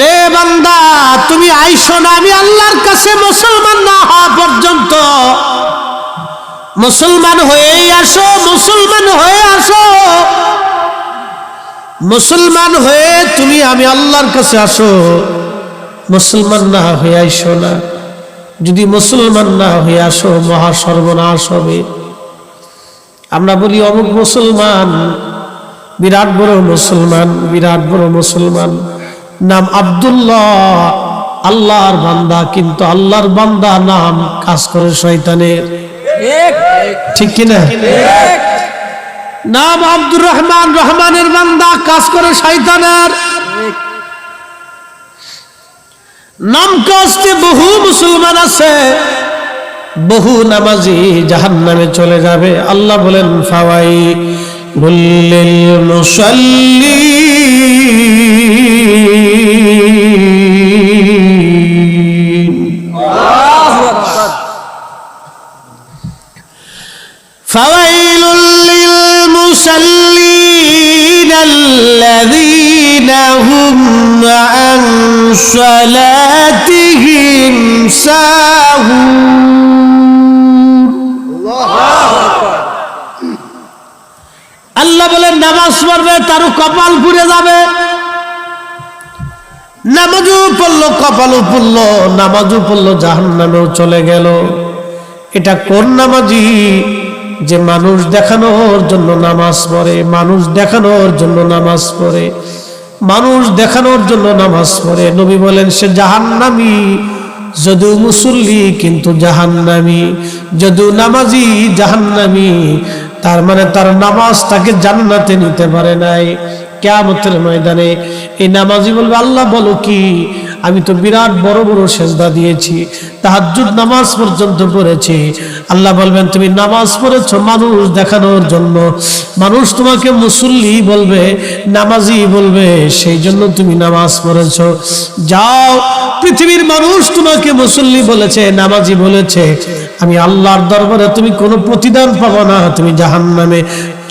রে বান্দা, তুমি আইসো না আমি আল্লাহর কাছে মুসলমান না হওয়া পর্যন্ত। মুসলমান হয়েই আসো, মুসলমান হয়ে আসো। মুসলমান হয়ে তুমি আমি আল্লাহর কাছে আসো, মুসলমান না হয়ে আইসো না। যদি মুসলমান না হয়ে আসো মহা সর্বনাশ হবে। আমরা বলি অমুক মুসলমান, বিরাট বড় মুসলমান, বিরাট বড় মুসলমান, নাম আব্দুল্লাহ, আল্লাহর বান্দা, কিন্তু আল্লাহর বান্দা নাম কাজ করে শয়তানের। ঠিক কিনা? নাম আব্দুর রহমান, রহমানের বান্দা, কাজ করে শয়তানের। নাম কাজতে বহু মুসলমান আছে, বহু নামাজি জাহান্নামে চলে যাবে। আল্লাহ বলেন ফাওয়াইলুল লিল মুসাল্লিন। আল্লাহু আকবার। ফাওয়াইলুল লিল মুসাল্লিন আল্লাযীনা হুম আন সালাতিহিম সাহুন। আল্লাহ বলেন নামাজ পড়বে তারও কপাল পুড়ে যাবে। নামাজও পড়লো কপালও পড়লো, নামাজও পড়লো জাহান্নামেও চলে গেল। এটা কোন নামাজি যে মানুষ দেখানোর জন্য নামাজ পড়ে, মানুষ দেখানোর জন্য নামাজ পড়ে, মানুষ দেখানোর জন্য নামাজ পড়ে। নবী বলেন সে জাহান্নামী। যদিও মুসল্লি কিন্তু জাহান্নামী, যদিও নামাজি জাহান্নামী। তার মানে তার নামাজ তাকে জান্নাতে নিতে পারে নাই। কিয়ামতের ময়দানে এই নামাজি বলবে আল্লাহ বলো কি, আমি তো বিরাট বড় বড় সেজদা দিয়েছি, তাহাজ্জুদ নামাজ পর্যন্ত পড়েছি। আল্লাহ বলবেন তুমি নামাজ পড়েছো মানুষ দেখানোর জন্য, মানুষ তোমাকে মুসল্লি বলবে, নামাজি বলবে, সেই জন্য তুমি নামাজ পড়েছো। যাও, পৃথিবীর মানুষ তোমাকে মুসল্লি বলেছে, নামাজি বলেছে, আমি আল্লাহর দরবারে তুমি কোনো প্রতিদান পাবো না, তুমি জাহান্নামে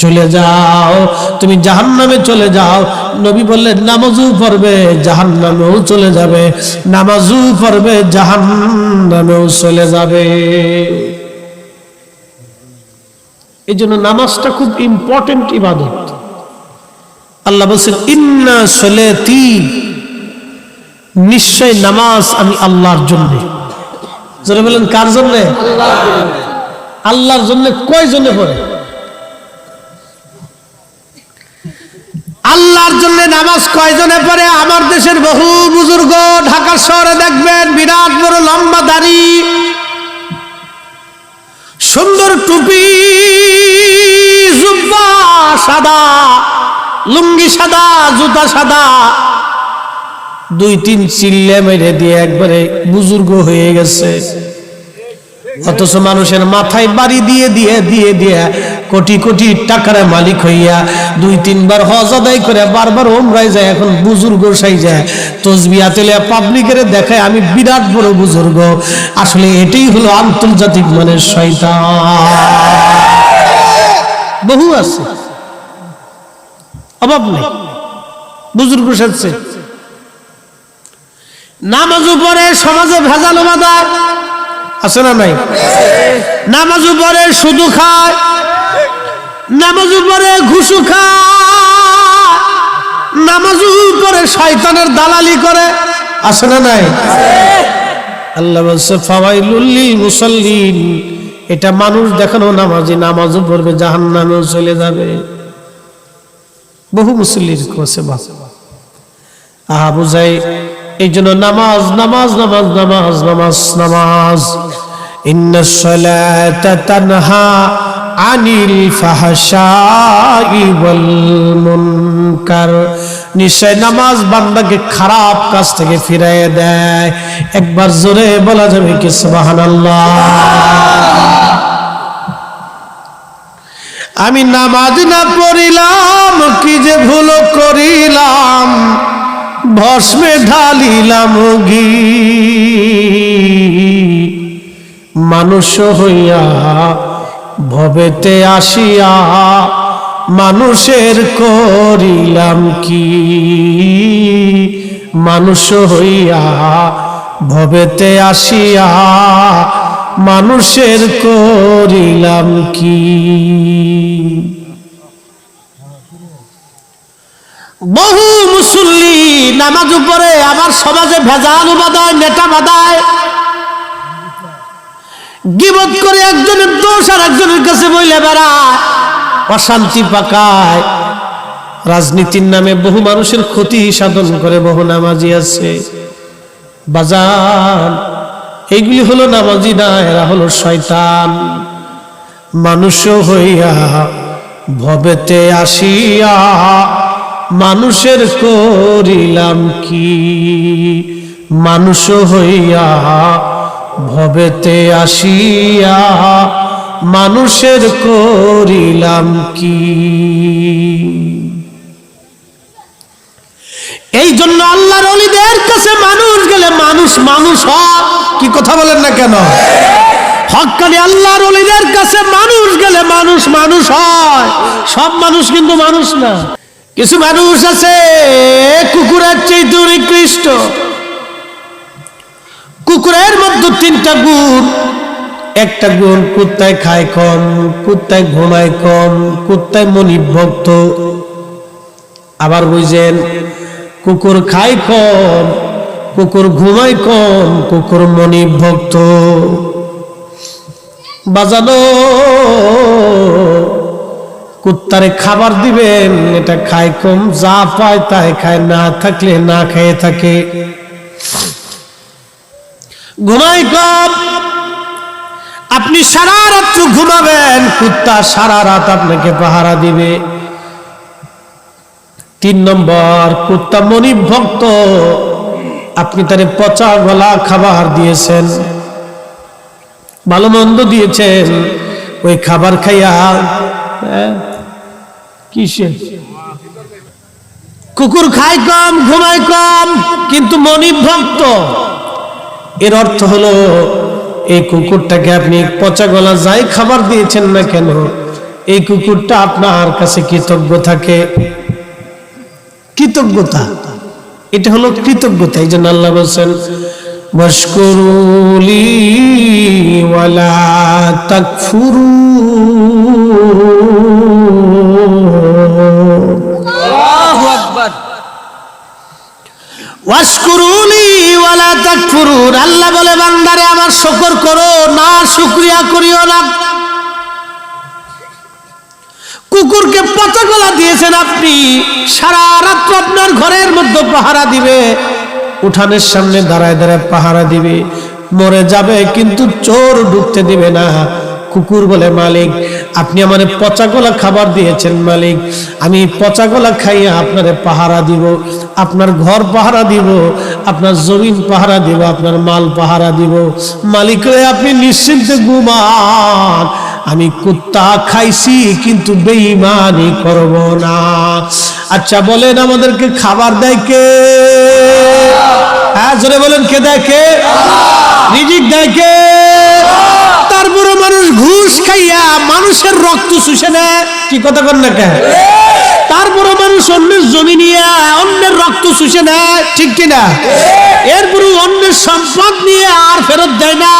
চলে যাও, তুমি জাহান্নামে চলে যাও। নবী বললেন নামাজও পড়বে জাহান্নামেও চলে যাবে, নামাজও পড়বে জাহান্নামেও চলে যাবে। এই জন্য নামাজটা খুব ইম্পর্টেন্ট ইবাদত। আল্লাহ বলছেন ইন্না সলাতি, নিশ্চয় নামাজ আমি আল্লাহর জন্য। যারা বলেন কার জন্য? আল্লাহর জন্য। কয় জন্য পড়ে? আল্লাহর জন্য নামাজ কয়জনে পড়ে? আমার দেশের বহু বুজুর্গ ঢাকা শহরে দেখবেন বিরাট বড় লম্বা দাড়ি, সুন্দর টুপি, জুব্বা সাদা, লুঙ্গি সাদা, জুতা সাদা, 2-3 চিল্লে মেরে দিয়ে একবারে বুজুর্গ হয়ে গেছে। অথচ মানুষের মাথায় বাড়ি দিয়ে দিয়ে দিয়ে দিয়ে কোটি কোটি টাকার মালিক হইয়া 2-3 বার হজ আদায় করে বারবার ওমরায় যায়, এখন বুজুর্গ সাই যায়, তসবিহ তেলে পাবলিকের দেখায় আমি বিরাট বড় বুজুর্গ। আসলে এটাই হলো আন্তর্জাতিক মানের শয়তান। বহু আছে, অভাব নেই, বুজুর্গ সাজছে। নামাজও পড়ে সমাজে ভেজাল বাঁধায় আছে না নাই? নামাজও পড়ে শুধু খায়, নামাজও পড়ে ঘুষু খায়, নামাজও পড়ে শয়তানের দালালি করে আছে না নাই? আল্লাহ বলছে ফাওয়াইলুল লিল মুসাল্লিন, এটা মানুষ দেখানো নামাজি, নামাজও পড়বে জাহান্নামেও চলে যাবে। বহু মুসল্লির কাছে আহা বুঝাই। এই জন্য নামাজ নামাজ নামাজ নামাজ নামাজ নামাজ। ইন্নাস সালাতা তানহা আনিল ফাহশাই ওয়াল মুনকার, নিশ্চয় নামাজ বান্দাকে খারাপ কাজ থেকে ফিরিয়ে দেয়। একবার জোরে বলা যাবে কি সুবহানাল্লাহ? আমি নামাজ না পড়িলাম, কি যে ভুল করিলাম, ভস্মে ঢালিলাম ঘি, মানুষ হইয়া ভবেতে আসিয়া মানুষের করিলাম কি, মানুষ হইয়া ভবেতে আসিয়া মানুষের করিলাম কি। বহু মুসল্লি নামাজ পড়ে আমার সমাজে ভেজাল বাঁধায়, নেতা বাঁধায়, গীবত করে একজনের দোষ আর একজনের কাছে বইলে বেড়ায়, অশান্তি পাকায়, রাজনীতির নামে বহু মানুষের ক্ষতি সাধন করে বহু নামাজি আছে। বাজান, এইগুলি হলো নামাজি না, এরা হলো শয়তান। মানুষ হইয়া ভবেতে আসিয়া মানুষের করিলাম কি। মানুষ হইয়া ভবেতে আসিয়া মানুষের করিলাম কি। এই জন্য আল্লাহর ওলিদের কাছে মানুষ গেলে মানুষ মানুষ হয়। কি কথা বলেন না কেন? হক্কানি আল্লাহর ওলিদের কাছে মানুষ গেলে মানুষ মানুষ হয়। সব মানুষ কিন্তু মানুষ না। কিছু মানুষ আছে কুকুরের চেয়ে নিকৃষ্ট। কুকুরের মধ্যে 3টা গুণ। একটা গুণ, কুত্তায় খায় কম, কুত্তায় ঘুমায় কম, কুত্তায় মনিভক্ত। আবার বুঝেন, কুকুর খায় কম, কুকুর ঘুমায় কম, কুকুর মনিভক্ত। বাজানো, কুত্তারে খাবার দিবেন, এটা খায় কম, যা পায় তাই খায়, না থাকলে না খেয়ে থাকে। ঘুমায় কম, আপনি সারা রাত্র ঘুমাবেন, কুত্তা সারা রাত আপনাকে পাহারা দিবে। 3 নম্বর, কুত্তা মনিভক্ত। আপনি তারে পচা গলা খাবার দিয়েছেন, ভালো মন্দ দিয়েছেন, ওই খাবার খাইয়া কিসে কুকুর খায় কম, ঘুমায় কম, কিন্তু মনিভক্ত। এর অর্থ হলো এই কুকুরটাকে আপনি পচা গলা যাই খাবার দিয়েছেন না কেন, এই কুকুরটা আপনার কাছে কৃতজ্ঞ থাকে। কৃতজ্ঞতা, এটা হলো কৃতজ্ঞতা। এই জন্য আল্লাহ বলছেন, ওয়াশকুরুলি ওয়ালা তাকফুরু। আল্লাহু আকবার। ওয়াশকুরুলি ওয়ালা তাকফুরুন। আল্লাহ বলে, বান্দারে আমার শুকর করো না, শুকরিয়া করিও না। কুকুরকে পচা গলা দিয়েছেন আপনি, সারা রাত আপনার ঘরের মধ্যে পাহারা দিবে, উঠানের সামনে দাঁড়ায় দাঁড়ায় পাহারা দিবে, মরে যাবে কিন্তু চোর ঢুকতে দিবে না। কুকুর বলে, মালিক আপনি আমারে পচা গলা খাবার দিয়েছেন, মালিক আমি পচা গলা খাইয়া আপনারে পাহারা দিব, আপনার ঘর পাহারা দিব, আপনার জমিন পাহারা দিব, আপনার মাল পাহারা দিব। মালিক রে, আপনি নিশ্চিন্তে ঘুমান, আমি কুত্তা খাইছি কিন্তু বেঈমানি করব না। আচ্ছা বলেন, আমাদেরকে খাবার দেয় কে? হ্যাঁ, জোরে বলেন, কে দেয়? কে রিজিক দেয়? কে? তারপরে মানুষ ঘুষ খাইয়া মানুষের রক্ত শুষে নেয়। কি কথা কন না কেন? তারপরে মানুষ অন্যের জমি নিয়ে অন্যের রক্ত শুষে নেয়, ঠিক কিনা? এরপরে অন্যের সম্পদ নিয়ে আর ফেরত দেয় না,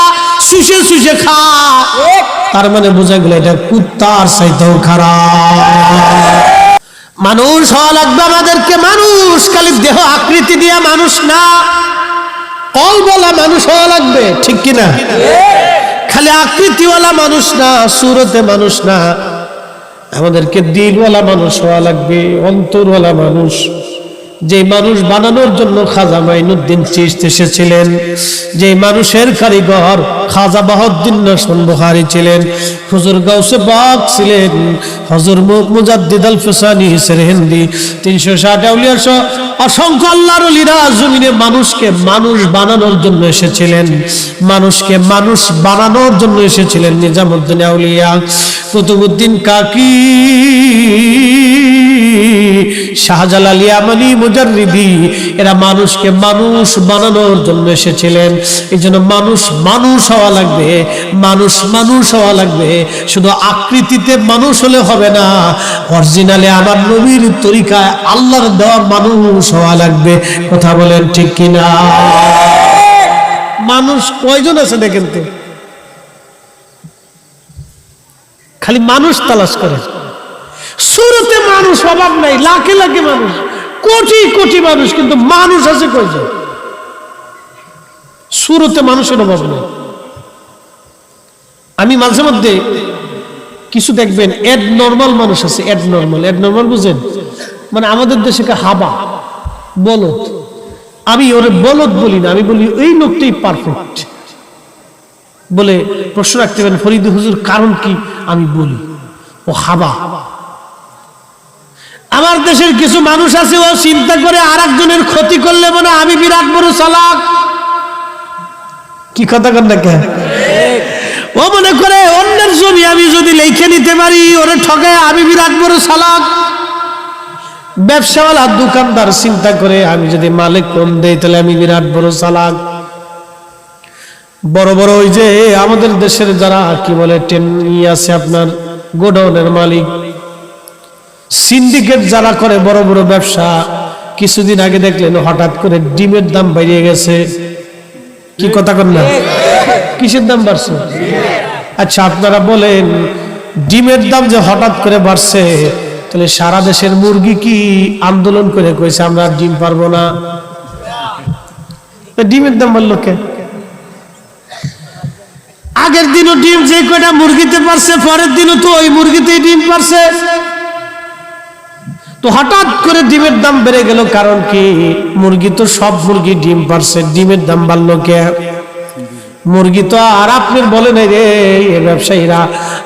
শুষে শুষে খায়। তার মানে বোঝা গেল এটা কুত্তার চাইতেও খারাপ। মানুষ হওয়া লাগবে আমাদেরকে। মানুষ খালি দেহ আকৃতি দিয়ে মানুষ না, কলবলা মানুষ হওয়া লাগবে, ঠিক কিনা? খালি আকৃতিওয়ালা মানুষ না, সুরতে মানুষ না, আমাদেরকে দিলওয়ালা মানুষ হওয়া লাগবে, অন্তরওয়ালা মানুষ। যে মানুষ বানানোর জন্য খাজা মাইনুদ্দিন চিশতি এসেছিলেন, যে মানুষের কারিগর খাজা বাহাউদ্দিন নাশবন্দি বুখারী ছিলেন, হুজুর গাউসে পাক ছিলেন, হুজুর মুজাদ্দিদ আল ফিসানি সেরহিন্দি, 360 আউলিয়া সহ অসংখ্য আল্লাহর ওলিরা জমিনে মানুষকে মানুষ বানানোর জন্য এসেছিলেন, মানুষকে মানুষ বানানোর জন্য এসেছিলেন। নিজামুদ্দিন আউলিয়া কুতুবউদ্দিন কাকি শাহজালাল ইয়ামানি মুজাররিদি এরা মানুষকে মানুষ বানানোর জন্য এসেছিলেন। এই জন্য মানুষ হওয়া লাগবে, মানুষ হওয়া লাগবে। শুধু আকৃতিতে মানুষ হলে হবে না, অরিজিনালে আমার নবীর তরিকায় আল্লাহর দেওয়া মানুষ হওয়া লাগবে। কথা বলেন ঠিক কিনা? মানুষ কয়জন আছে দেখেন তো, খালি মানুষ তালাশ করে। সুরতে মানুষ অভাব নাই, লাখে লাখে মানুষ, কোটি কোটি মানুষ, কিন্তু মানুষ আছে কয়জন? সুরতে মানুষের অভাব নেই। আমি মাঝে মধ্যে কিছু দেখবেন এড নর্মাল মানুষ আছে, এড নর্মাল বুঝেন? মানে আমাদের দেশে হাবা বলদ, আমি ওরে বলদ বলি না, আমি বলি এই লোকটাই পারফেক্ট। বলে প্রশ্ন রাখতে পারেন ফরিদ হুজুর কারণ কি? আমি বলি ও হাবা। আমার দেশের কিছু মানুষ আছে ও চিন্তা করে আর একজনের ক্ষতি করলে মনে আমি বিরাট বড় চালাক। কি কথা কন না কেন? ও মনে করে অন্যের জমি আমি যদি লিখে নিতে পারি, ওরে ঠকায় আমি বিরাট বড় চালাক। ব্যবসাওয়ালা দোকানদার চিন্তা করে আমি যদি মালে কম দেই তাহলে আমি বিরাট বড় চালাক। বড় বড় ওই যে আমাদের দেশের যারা কি বলে আছে আপনার গোডাউনের মালিক, সিন্ডিকেট যারা করে বড় বড় ব্যবসা, কিছুদিন আগে দেখলেন হঠাৎ করে ডিমের দাম বেড়ে গেছে। কি কথা কন না? কিসের দাম বাড়ছে? আচ্ছা আপনারা বলেন, ডিমের দাম যে হঠাৎ করে বাড়ছে, তাহলে সারা দেশের মুরগি কি আন্দোলন করে কইছে আমরা ডিম পারবো না? ডিমের দাম বাড়লো কে? আগের দিনও ডিম যে কয়টা মুরগিতে পারছে, পরের দিনও তো ওই মুরগিতেই ডিম পারছে। তো হঠাৎ করে ডিমের দাম বেড়ে গেল, কারণ কি? মুরগি তো সব মুরগি ডিম পারছে, ডিমের দাম বাড়লো কে? মুরগি তো আর আপনি বলে নাই রে ব্যবসায়ীরা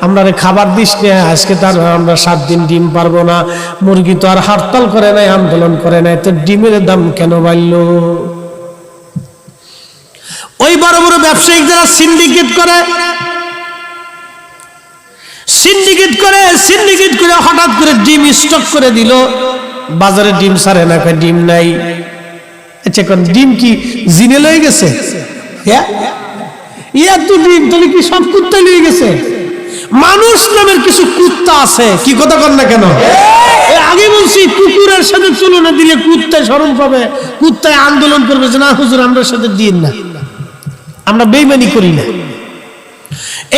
আমরা খাবার দিস না, আজকে তার আমরা 7 দিন ডিম পারবো না। মুরগি তো আর হরতাল করে নাই, আন্দোলন করে নাই, তো ডিমের দাম কেন বাড়লো? ওই বড় বড় ব্যবসায়িক যারা সিন্ডিকেট করে হঠাৎ করে ডিম স্টক করে দিল, বাজারে ডিম ছাড়ে না, ডিম নাই। আচ্ছা কোন ডিম কি জিনে লয়ে গেছে? হ্যাঁ, এত ডিম তাহলে কি সব কুত্তা নিয়ে গেছে? মানুষ নামের কিছু কুত্তা আছে। কি কথা কন না কেন? আগে বলছি কুকুরের সাথে তুলনা দিলে কুত্তায় শরম পাবে, কুত্তায় আন্দোলন করবে যে না হুজুর আমরা সাথে দিন না, আমরা বেইমানি করি না।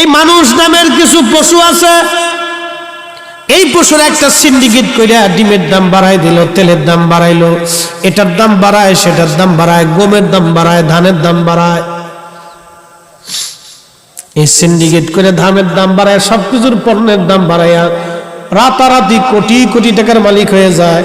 এই মানুষ নামের কিছু পশু আছে, এই পশুর একটা সিন্ডিকেট করে ডিমের দাম বাড়াই দিল, তেলের দাম বাড়াইলো, এটার দাম বাড়ায়, সেটার দাম বাড়ায়, গমের দাম বাড়ায়, ধানের দাম বাড়ায়। এই সিন্ডিকেট করে ধানের দাম বাড়ায়, সবকিছুর পণ্যের দাম বাড়াইয়া রাতারাতি কোটি কোটি টাকার মালিক হয়ে যায়,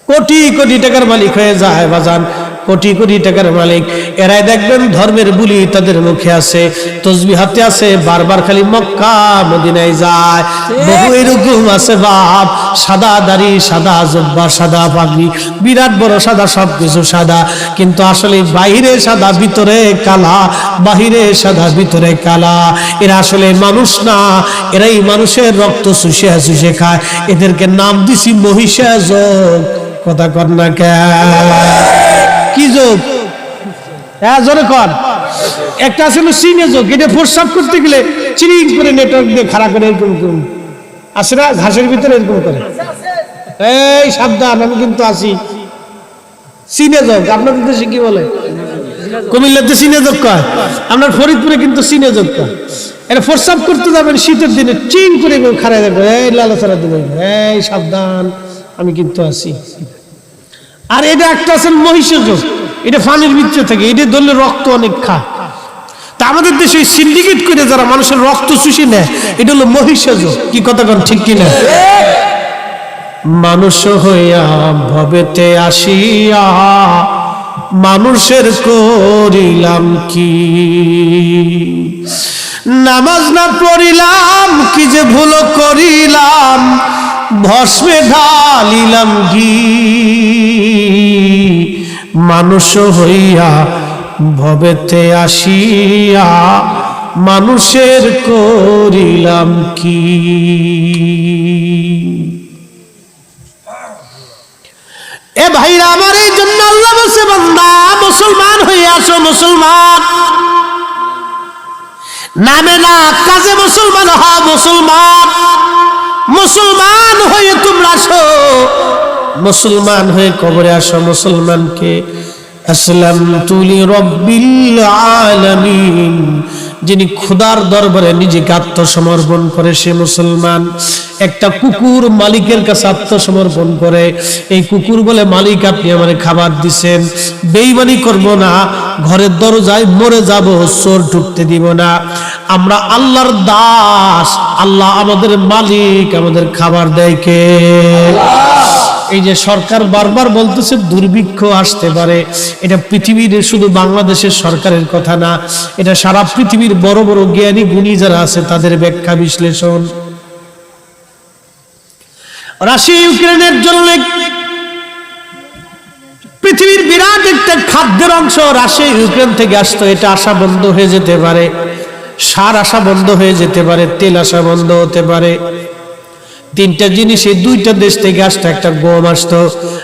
কোটি কোটি টাকার মালিক হয়ে যায় বাজান, কোটি কোটি টাকার মালিক। এরাই দেখবেন ধর্মের বুলি তাদের মুখে আছে, তসবিহ হাতে আছে, বারবার খালি মক্কা মদিনায় যায়। বহু এরকম আছে বাপ, সাদা দাড়ি, সাদা জুব্বা, সাদা পাগড়ি, বিরাট বড় সাদা, সবকিছু সাদা, কিন্তু আসলে বাহিরে সাদা ভিতরে কালা, বাহিরে সাদা ভিতরে কালা। এরা আসলে মানুষ না, এরাই মানুষের রক্ত চুষে চুষে খায়। এদেরকে নাম দিছি মহিষাযোগ। কথা কর না কে? কি যোগ? হ্যাঁ জোরে কর। একটা আছে সিনে যোগ, এটা প্রস্রাব করতে গেলে চিরিং করে নেটওয়ার্ক দিয়ে খাড়া করে এরকম আসে না, ঘাসের ভিতরে এরকম করে। এই সাবধান, আমি কিন্তু আসি। সিনে যোগ আপনাদের দেশে কি বলে? কুমিল্লাতে সিনে যোগ কয়, আপনার ফরিদপুরে কিন্তু সিনে যোগ কয়। এটা প্রস্রাব করতে যাবেন শীতের দিনে, চিং করে খাড়া যাবে, এই লালাচারা দেবেন, এই সাবধান আমি কিন্তু আসি। আর এটা একটা আছে মহিষের যোগ, এটা পানির ভিতরে থাকে, এটা ধরলে রক্ত অনেক খায়। তা আমাদের দেশে সিন্ডিকেট করে যারা মানুষের রক্ত চুষে নেয়, এটা হলো মহিষের যোগ। কি কথা কন ঠিক কিনা? মানুষ হইয়া ভবেতে আসিয়া মানুষের করিলাম কি, নামাজ না পড়িলাম, কি যে ভুল করিলাম, ভস্মে ঢালিলাম ঘি। মানুষ হইয়া ভবেতে আসিয়া মানুষের করিলাম কি। এ ভাইরা আমার, এই জন্য আল্লাহ বলছে বান্দা মুসলমান হয়ে আসো। মুসলমান নামে না কাজে মুসলমান হও। মুসলমান মুসলমান হয়ে তোমরা আসো, মুসলমান হয়ে কবরে আসো। মুসলমানকে আসলামতু লিরাব্বিল আলামিন, যিনি খোদার দরবারে নিজেকে আত্মসমর্পণ করে সে মুসলমান। একটা কুকুর মালিকের কাছে আত্মসমর্পণ করে, এই কুকুর বলে মালিক আপনি আমারে খাবার দিছেন, বেঈমানি করব না, ঘরের দরজায় মরে যাব, চোর ঢুকতে দিব না। আমরা আল্লাহর দাস, আল্লাহ আমাদের মালিক, আমাদের খাবার দেয় কে? এই যে সরকার বারবার বলতেছে দুর্ভিক্ষ আসতে পারে, এটা পৃথিবীর শুধু বাংলাদেশের সরকারের কথা না, এটা সারা পৃথিবীর বড় বড় জ্ঞানী গুণী যারা আছে তাদের ব্যাখ্যা বিশ্লেষণ। রাশিয়া ইউক্রেনের জন্য পৃথিবীর বিরাট একটা খাদ্যের অংশ রাশিয়া ইউক্রেন থেকে আসতো, এটা আসা বন্ধ হয়ে যেতে পারে, সার আসা বন্ধ হয়ে যেতে পারে, তেল আসা বন্ধ হতে পারে। তিনটা জিনিস এই দুইটা দেশ থেকে আসতো, একটা গম আসতো,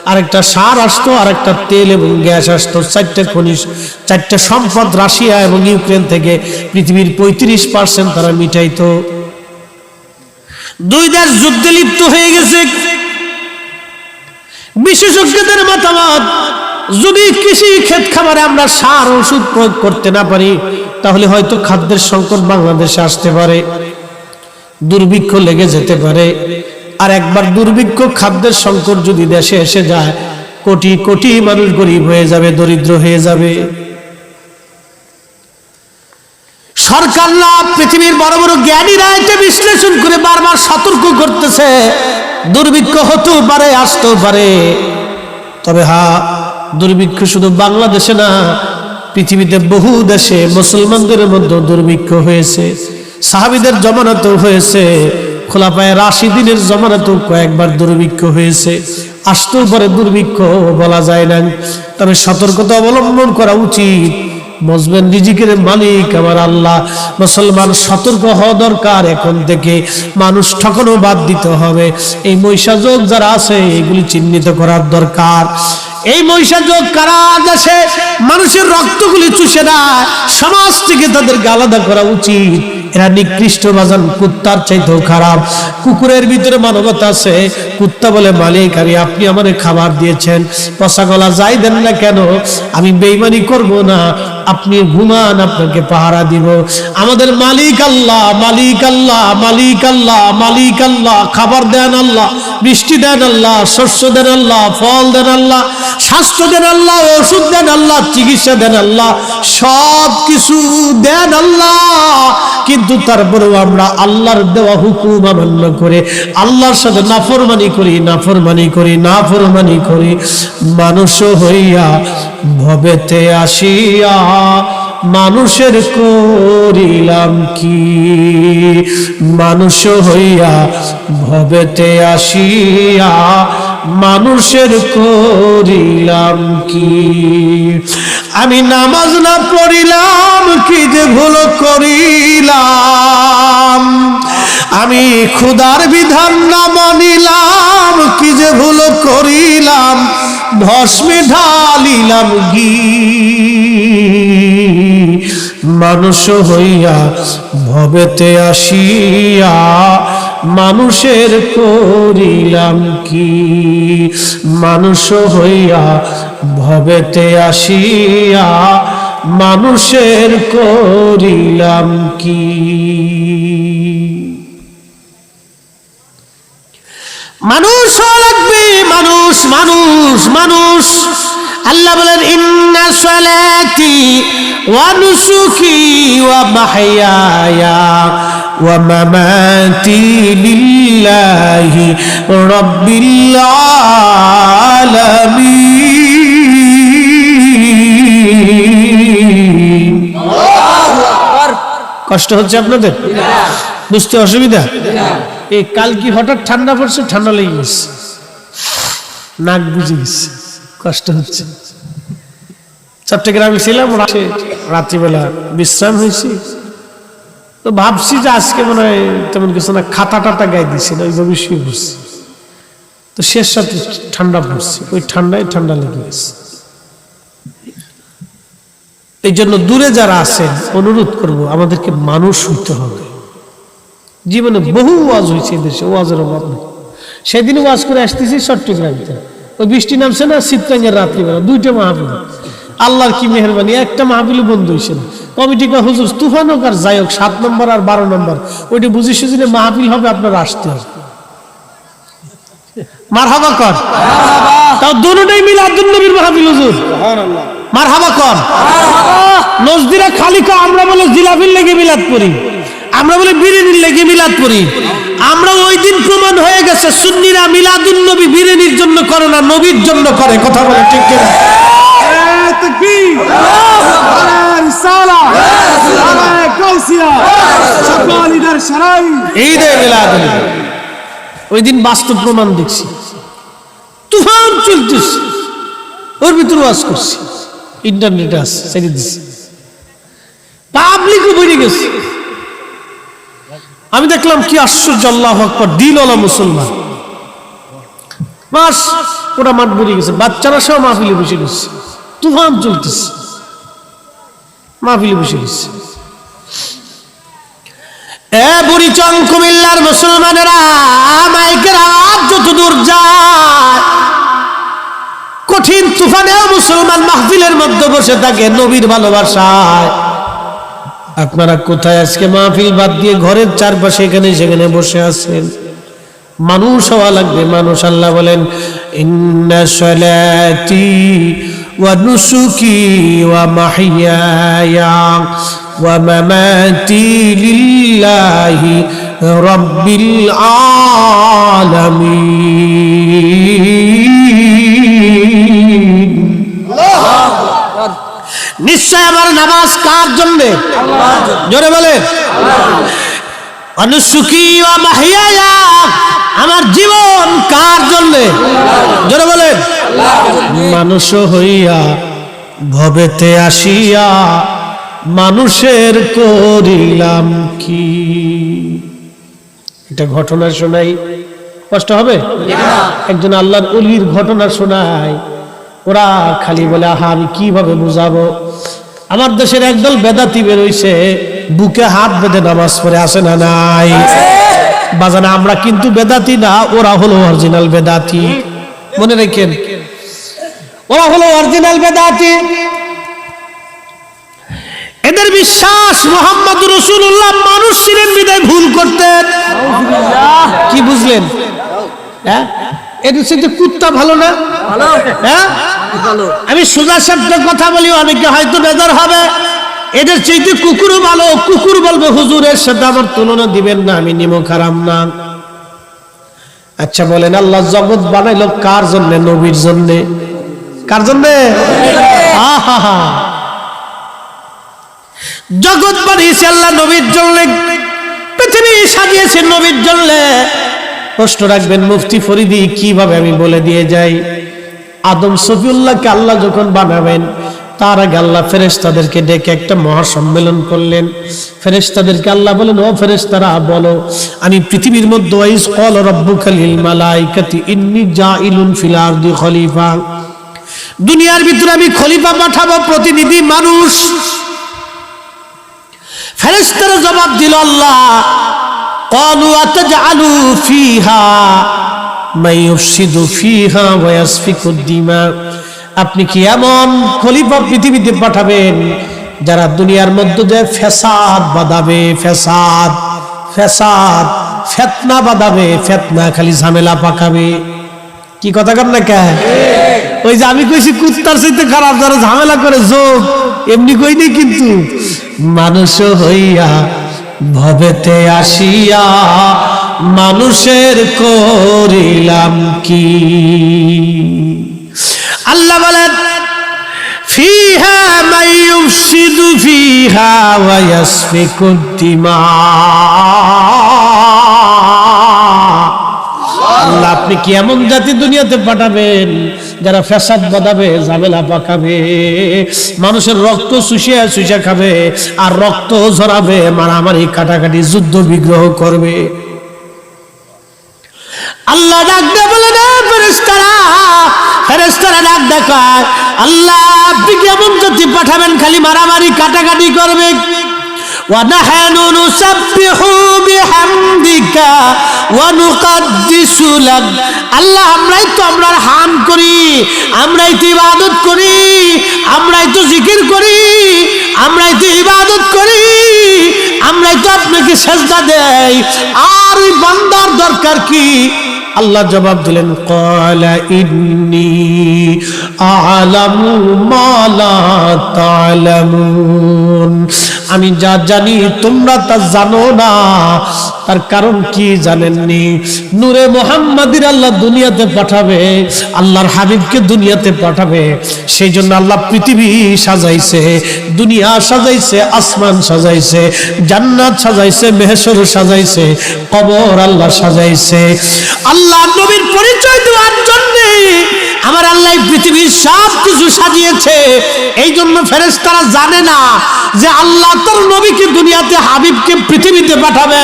আরেকটা সার আসতো, আর একটা তেল এবং গ্যাস আসতো। চারটা খনিজ, চারটা সম্পদ রাশিয়া এবং ইউক্রেন থেকে পৃথিবীর 35% তারা মিটাইতো। দুই দেশ যুদ্ধে লিপ্ত হয়ে গেছে। বিশেষজ্ঞদের মতামত, যদি কৃষি ক্ষেত খামারে আমরা সার ওষুধ প্রয়োগ করতে না পারি, তাহলে হয়তো খাদ্যের সংকট বাংলাদেশে আসতে পারে, দুর্ভিক্ষ লেগে যেতে পারে। আর একবার দুর্ভিক্ষ, খাদ্যের সংকট যদি দেশে এসে যায়, কোটি কোটি মানুষ গরিব হয়ে যাবে, দরিদ্র হয়ে যাবে। সরকাররা, পৃথিবীর বড় বড় জ্ঞানীরা এটা বিশ্লেষণ করে বারবার সতর্ক করতেছে, দুর্ভিক্ষ হতেও পারে, আসতেও পারে। তবে হ্যাঁ, দুর্ভিক্ষ শুধু বাংলাদেশে না, পৃথিবীতে বহু দেশে মুসলমানদের মধ্যে দুর্ভিক্ষ হয়েছে। সাহাবীদের জমানাতেও হয়েছে, খোলাফায়ে রাশিদিনের জমানাতেও কয়েকবার দুর্ভিক্ষ হয়েছে। আসতেও পারে দুর্ভিক্ষ, বলা যায় না। তবে সতর্কতা অবলম্বন করা উচিত। বুঝবেন রিজিকের মালিক আমার আল্লাহ। মুসলমান সতর্ক হওয়া দরকার এখন থেকে, মানুষ ঠকানো বাদ দিতে হবে। এই মহিষাযোগ যারা আছে এগুলি চিহ্নিত করার দরকার। এই মহিষাযোগ কারা দেশে মানুষের রক্তগুলি চুষে দেয়, সমাজ থেকে তাদেরকে আলাদা করা উচিত। এরা নিকৃষ্ট বাজান, কুত্তার চাইতেও খারাপ। কুকুরের ভিতরে মানবতা আছে। কুত্তা বলে মালিক, আমি আপনি আমারে খাবার দিয়েছেন, পচা গলা যাই দেন না কেন, আমি বেঈমানি করব না, আপনি ঘুমান, আপনাকে পাহারা দিব। আমাদের মালিক আল্লাহ, মালিক আল্লাহ, মালিক আল্লাহ, মালিক আল্লাহ। খাবার দেন আল্লাহ, বৃষ্টি দেন আল্লাহ, শস্য দেন আল্লাহ, ফল দেন আল্লাহ, স্বাস্থ্য দেন আল্লাহ, ওষুধ দেন আল্লাহ, চিকিৎসা দেন আল্লাহ, সব কিছু দেন আল্লাহ। কিন্তু তারপরেও আমরা আল্লাহর দেওয়া হুকুম অমান্য করে আল্লাহর সাথে নাফরমানি করি, নাফরমানি করি, নাফরমানি করি। মানুষ হইয়া ভবেতে আসিয়া মানুষের করিলাম কি? মানুষ হইয়া ভবেতে আসিয়া মানুষের করিলাম কি? আমি নামাজ না পড়িলাম, কি যে ভুল করিলাম। আমি খোদার বিধান না মানিলাম, কি যে ভুল করিলাম। ভস্মে ঢালিলাম ঘি। মানুষ হইয়া ভবেতে আসিয়া মানুষের করিলাম কি? মানুষ হইয়া ভবেতে আসিয়া মানুষের করিলাম কি? মানুষ লাগবে, মানুষ, মানুষ, মানুষ। আল্লাহ বলেন, ইন্না সালাতি ওয়া নুসুকি ওয়া মাহইয়ায়া ওয়া মামাতি লিল্লাহি রাব্বিল আলামিন। কষ্ট হচ্ছে আপনাদের? বুঝতে অসুবিধা? এই কাল কি হঠাৎ ঠান্ডা পড়ছে, ঠান্ডা লেগে গেছে, নাক বুঝে গেছে, কষ্ট হচ্ছে। চট্টগ্রামে ছিলাম, রাত্রিবেলা বিশ্রাম হয়েছি, তো ভাবছি যে আজকে মনে হয় তেমন কিছু না, খাতা টাতা গায়ে দিছি না, ওইভাবে শুয়ে বসছি। তো শেষ সাথে ঠান্ডা পড়ছে, ওই ঠান্ডায় ঠান্ডা লেগে গেছে। এই জন্য দূরে যারা আছেন অনুরোধ করব, আমাদেরকে মানুষ হইতে হবে। জীবনে বহু ওয়াজ হয়েছে দেশে, ওয়াজের অভাব নেই। সেদিন ওয়াজ করে আসতেছি চট্টগ্রামে, ওই বৃষ্টি নামছে না শীতরাঙ্গের রাত্রিবেলা, 2টা মাহফিল। আল্লাহর কি মেহেরবানি, একটা মাহফিল বন্ধ হয়েছে না। কমিটি কয় হুজুর তুফান হোক আর যাই হোক, 7 নম্বর আর 12 নম্বর ওইটা বুঝে সুঝে মাহফিল হবে, আপনারা আসতে হবে। মারহাবা কর, তাও দুটোটাই মিলাদুন নবীর মাহফিল হুজুর, মারহাবা কর। নজদিরা খালি কয় আমরা বলে জিলাপির লেগে মিলাদ করি, আমরা বলে বিরিয়ানির লেগে মিলাদ করি। আমরা ওই দিন প্রমাণ হয়ে গেছে সুন্নিরা মিলাদুন নবী বিরিয়ানির জন্য করে না, নবীর জন্য করে। কথা বলে ঠিক কিনা? ওই দিন বাস্তব প্রমাণ দেখছি, তুফান চলতেছে, ওর ভিতরে ওয়াজ করছি, ইন্টারনেটে আছে, ছেড়ে দিচ্ছি, পাবলিকও বেড়ে গেছে। আমি দেখলাম কি আশ্চর্য, আল্লাহু আকবার, দিলওয়ালা মুসলমান। বাস ওরা মাঠ বেড়ে গেছে, বাচ্চারা সব মাহফিলে বসে গেছে, তুফান চলতেছে, মাহফিলে বসে গেছে। এ বুড়িচং কুমিল্লার মুসলমানেরা, মাইকের আওয়াজ যত দূর যায়, কঠিন তুফানেও মুসলমান মাহফিলের মধ্যে বসে থাকে নবীর ভালোবাসায়। আপনারা কোথায় আজকে মাহফিল বাদ দিয়ে ঘরের চারপাশে এখানে সেখানে বসে আছেন? মানুষ হওয়া লাগবে, মানুষ। আল্লাহ বলেন ইন্না সলাতি ওয়া নুসুকি ওয়া মাহইয়ায়া ওয়া মামাতি লিল্লাহি রাব্বিল আলামিন। নিশ্চয় আমার নামাজ কার জন্য? জোরে বলেন, অনুসুকি ওয়া মাহইয়ায়া, আমার জীবন কার জন্য? জোরে বলেন, মানুষ হইয়া ভবেতে আসিয়া মানুষের করিলাম কি। এটা ঘটনা শোনাই, কষ্ট হবে? একজন আল্লাহর ওলির ঘটনা শোনাই, ওরা খালি বলে আহা আমি কিভাবে বুঝাবো। আমার দেশের একদল বেদাতি বের হইছে, বুকে হাত বেঁধে নামাজ পড়ে, আসে না নাই? বাজানা আমরা কিন্তু বেদাতি না, ওরা হলো অরিজিনাল বেদাতি। মনে রাখেন, ওরা হলো অরিজিনাল বেদাতি। এদের বিশ্বাস মুহাম্মদুর রাসূলুল্লাহ মানুষ ছিলেন বিদায় ভুল করতেন। কি বুঝলেন? হ্যাঁ, এদের সাথে কুত্তা ভালো না? হ্যাঁ, আমি সোজা শব্দে কথা বলি, অনেকে হয়তো বেজার হবে। এদের চাইতে কুকুরও ভালো। কুকুর বলবে হুজুরের সাথে আমার তুলনা দিবেন না, আমি নিমক হারাম না। আচ্ছা বলেন, আল্লাহ জগৎ বানাইলো কার জন্য? নবীর জন্য। কার জন্য? আহা, জগৎ বানিয়েছে আল্লাহ নবীর জন্য, পৃথিবী সাজিয়েছে নবীর জন্য। প্রশ্ন রাখবেন মুফতি ফরিদি, কিভাবে? আমি বলে দিয়ে যাই। আদম সফিউল্লাহকে আল্লাহ যখন বানাবেন, তার আগে আল্লাহ ফেরেশতাদেরকে ডেকে একটা মহাসম্মেলন করলেন। ফেরেশতাদেরকে আল্লাহ বলেন, ও ফেরেশতারা বলো, আমি পৃথিবীর মধ্যে ওয়াইজ ক্বালা রাব্বুকা লিল মালাইকাতি ইন্নী জাইলুন ফিল আরদি খলিফা, দুনিয়ার ভিতরে আমি খলিফা পাঠাবো, প্রতিনিধি মানুষ। ফেরেশতারা জবাব দিল, আল্লাহ ক্বালু আতাজআলু ফিহা মান ইউফসিদু ফিহা ওয়া ইয়াসফিকুদ দিমা, আপনি কি এমন খলিফা পৃথিবীতে পাঠাবেন যারা দুনিয়ার মধ্যে যে ফ্যাসাদ বাঁধাবে, ফ্যাসাদ ফ্যাসাদ ফিতনা বাঁধাবে, ফিতনা খালি ঝামেলা পাকাবে? কি কথা কর না কে? ওই যে আমি কইছি কুত্তার চাইতে খারাপ যারা ঝামেলা করে, যোগ এমনি কইনি, কিন্তু মানুষ হইয়া ভবেতে আসিয়া মানুষের করিলাম কি। আল্লাহ বলেন, ফিহা মান ইউফসিদু ফিহা ওয়া ইয়াসফিকুদ দিমা। আল্লাহ আপনি কি এমন জাতি দুনিয়াতে পাঠাবেন যারা ফ্যাসাদ বাঁধাবে, ঝামেলা পাকাবে, মানুষের রক্ত চুষিয়া চুষিয়া খাবে, আর রক্ত ঝরাবে, মারামারি কাটাকাটি যুদ্ধ বিগ্রহ করবে। আল্লাহ ডাক দিয়ে বলে না ফেরেশতারা, ফেরেশতারা ডাক দেখায় আল্লাহ আপনি কেমন জাতি পাঠাবেন খালি মারামারি কাটাকাটি করবে। ونحن نسبح بحمدك ونقدس لك আল্লাহ আমরাই তো আমরার হাম করি, আমরাই তো ইবাদত করি, আমরাই তো জিকির করি, আমরাই তো ইবাদত করি, আমরাই তো আপনাকে সেজদা দেই, আর ওই বান্দার দরকার কি? আল্লাহ জবাব দিলেন ক্বালা ইন্নী আ'লামু মা লা তা'লামুন, আমি যা জানি তোমরা তা জানো না। তার কারণ কি জানেননি? নূরে মুহাম্মাদির আল্লাহ দুনিয়াতে পাঠাবে, আল্লাহর হাবিবকে দুনিয়াতে পাঠাবে, সেই জন্য আল্লাহ পৃথিবী সাজাইছে, দুনিয়া সাজাইছে, আসমান সাজাইছে, জান্নাত সাজাইছে, মেহশর সাজাইছে, কবর আল্লাহ সাজাইছে। আল্লাহ নবীর পরিচয় দেওয়ার জন্য আমার আল্লাহ পৃথিবীর সব কিছু সাজিয়েছে। এই জন্য ফেরেশতারা জানে না যে আল্লাহ তার নবীকে দুনিয়াতে, হাবিবকে পৃথিবীতে পাঠাবে।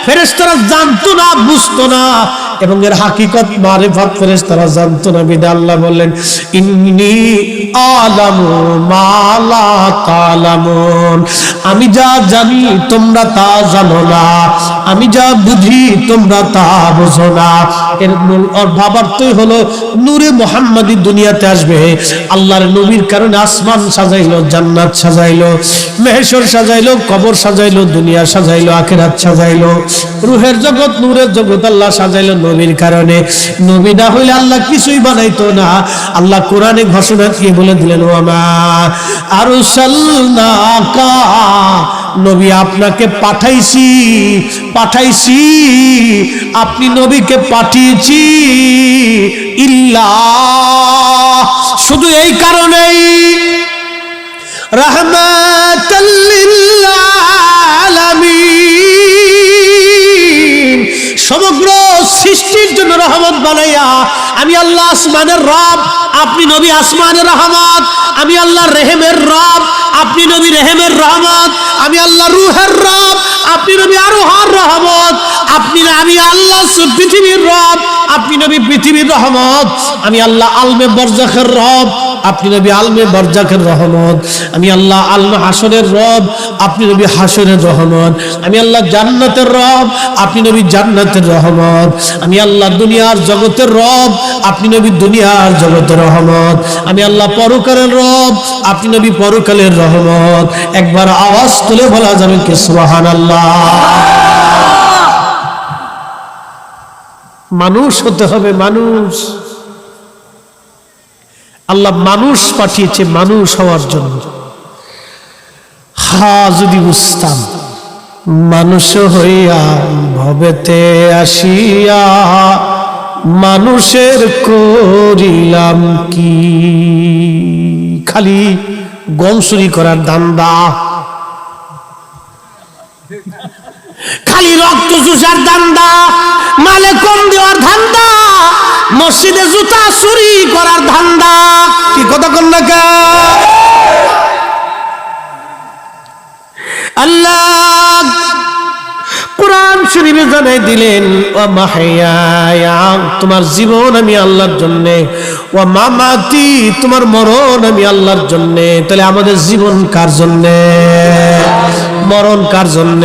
ফেরেশতারা জানতো না, বুঝতো না, এবং এর হাকিকত মারিফাত ফেরেশতারা জানতো না। বিধায় আল্লাহ বললেন ইন্নী আ'লামু মা লা তা'লামুন, আমি যা জানি তোমরা তা জানো না, আমি যা বুঝি তোমরা তা বুঝো না। এর মূল ভাবার্থই হলো নূরে মুহাম্মাদি দুনিয়াতে আসবে। আল্লাহর নবীর কারণে আসমান সাজাইলো, জান্নাত সাজাইলো, মেহশর সাজাইলো, কবর সাজাইলো, দুনিয়া সাজাইলো, আখিরাত সাজাইলো, রূহের জগৎ, নূরের জগৎ আল্লাহ সাজাইলো নবীর কারণে। নবী না হইলে আল্লাহ কিছুই বানাইতো না। আল্লাহ কোরআনে ঘোষণা দিয়ে বলে দিলেন ওয়ামা আরসালনাকা, নবী আপনাকে পাঠাইছি, পাঠাইছি, আপনি নবীকে পাঠিয়েছি ইল্লা, শুধু এই কারণেই, রাহমাতাল লিল আলামিন, সমগ্র সৃষ্টির জন্য রহমত বানাইয়া আমি আল্লাহ আসমানের রব, আপনি নবী আসমানের রহমত, আমি আল্লাহ রেহেমের রব, আপনি নবী রেহেমের রহমত, আমি আল্লাহ রূহের রব, আপনি নবী আরোহার রহমত, আপনি আমি আল্লাহ পৃথিবীর রব, আপনি নবী পৃথিবীর রহমত, আমি আল্লাহ আলমে বরজাখের রব, আপনি নবী আলমে বরজাখের রহমত, আমি আল্লাহ আলমে হাসরের রব, আপনি নবী হাসরের রহমত, আমি আল্লাহ জান্নাতের রব, আপনি নবী জান্নাতের রহমত, আমি আল্লাহ দুনিয়ার জগতের রব, আপনি নবী দুনিয়ার জগতের রহমত, আমি আল্লাহ পরকালের রব, আপনি নবী পরকালের রহমত। একবার আওয়াজ তুলে বলা যাবে কি সুবহানাল্লাহ। মানুষ হতে হবে, মানুষ। আল্লাহ মানুষ পাঠিয়েছে মানুষ হওয়ার জন্য। যদি বুঝতাম মানুষ হইয়া ভবেতে আসিয়া মানুষের করিলাম কি, খালি গম চুরি করার ধান্দা, খালি রক্ত চুষার ধান্দা, মালে কম দেওয়ার ধান্দা, মসজিদে জুতা চুরি করার ধান্দা। কি কথা কন না কা? আল্লাহ কোরআন শরীফে জানাই দিলেন ওয়া মাহইয়া, তোমার জীবন আমি আল্লাহর জন্য, ওয়া মামাতি, তোমার মরণ আমি আল্লাহর জন্য। তাহলে আমাদের জীবন কার জন্য, মরণ কার জন্য?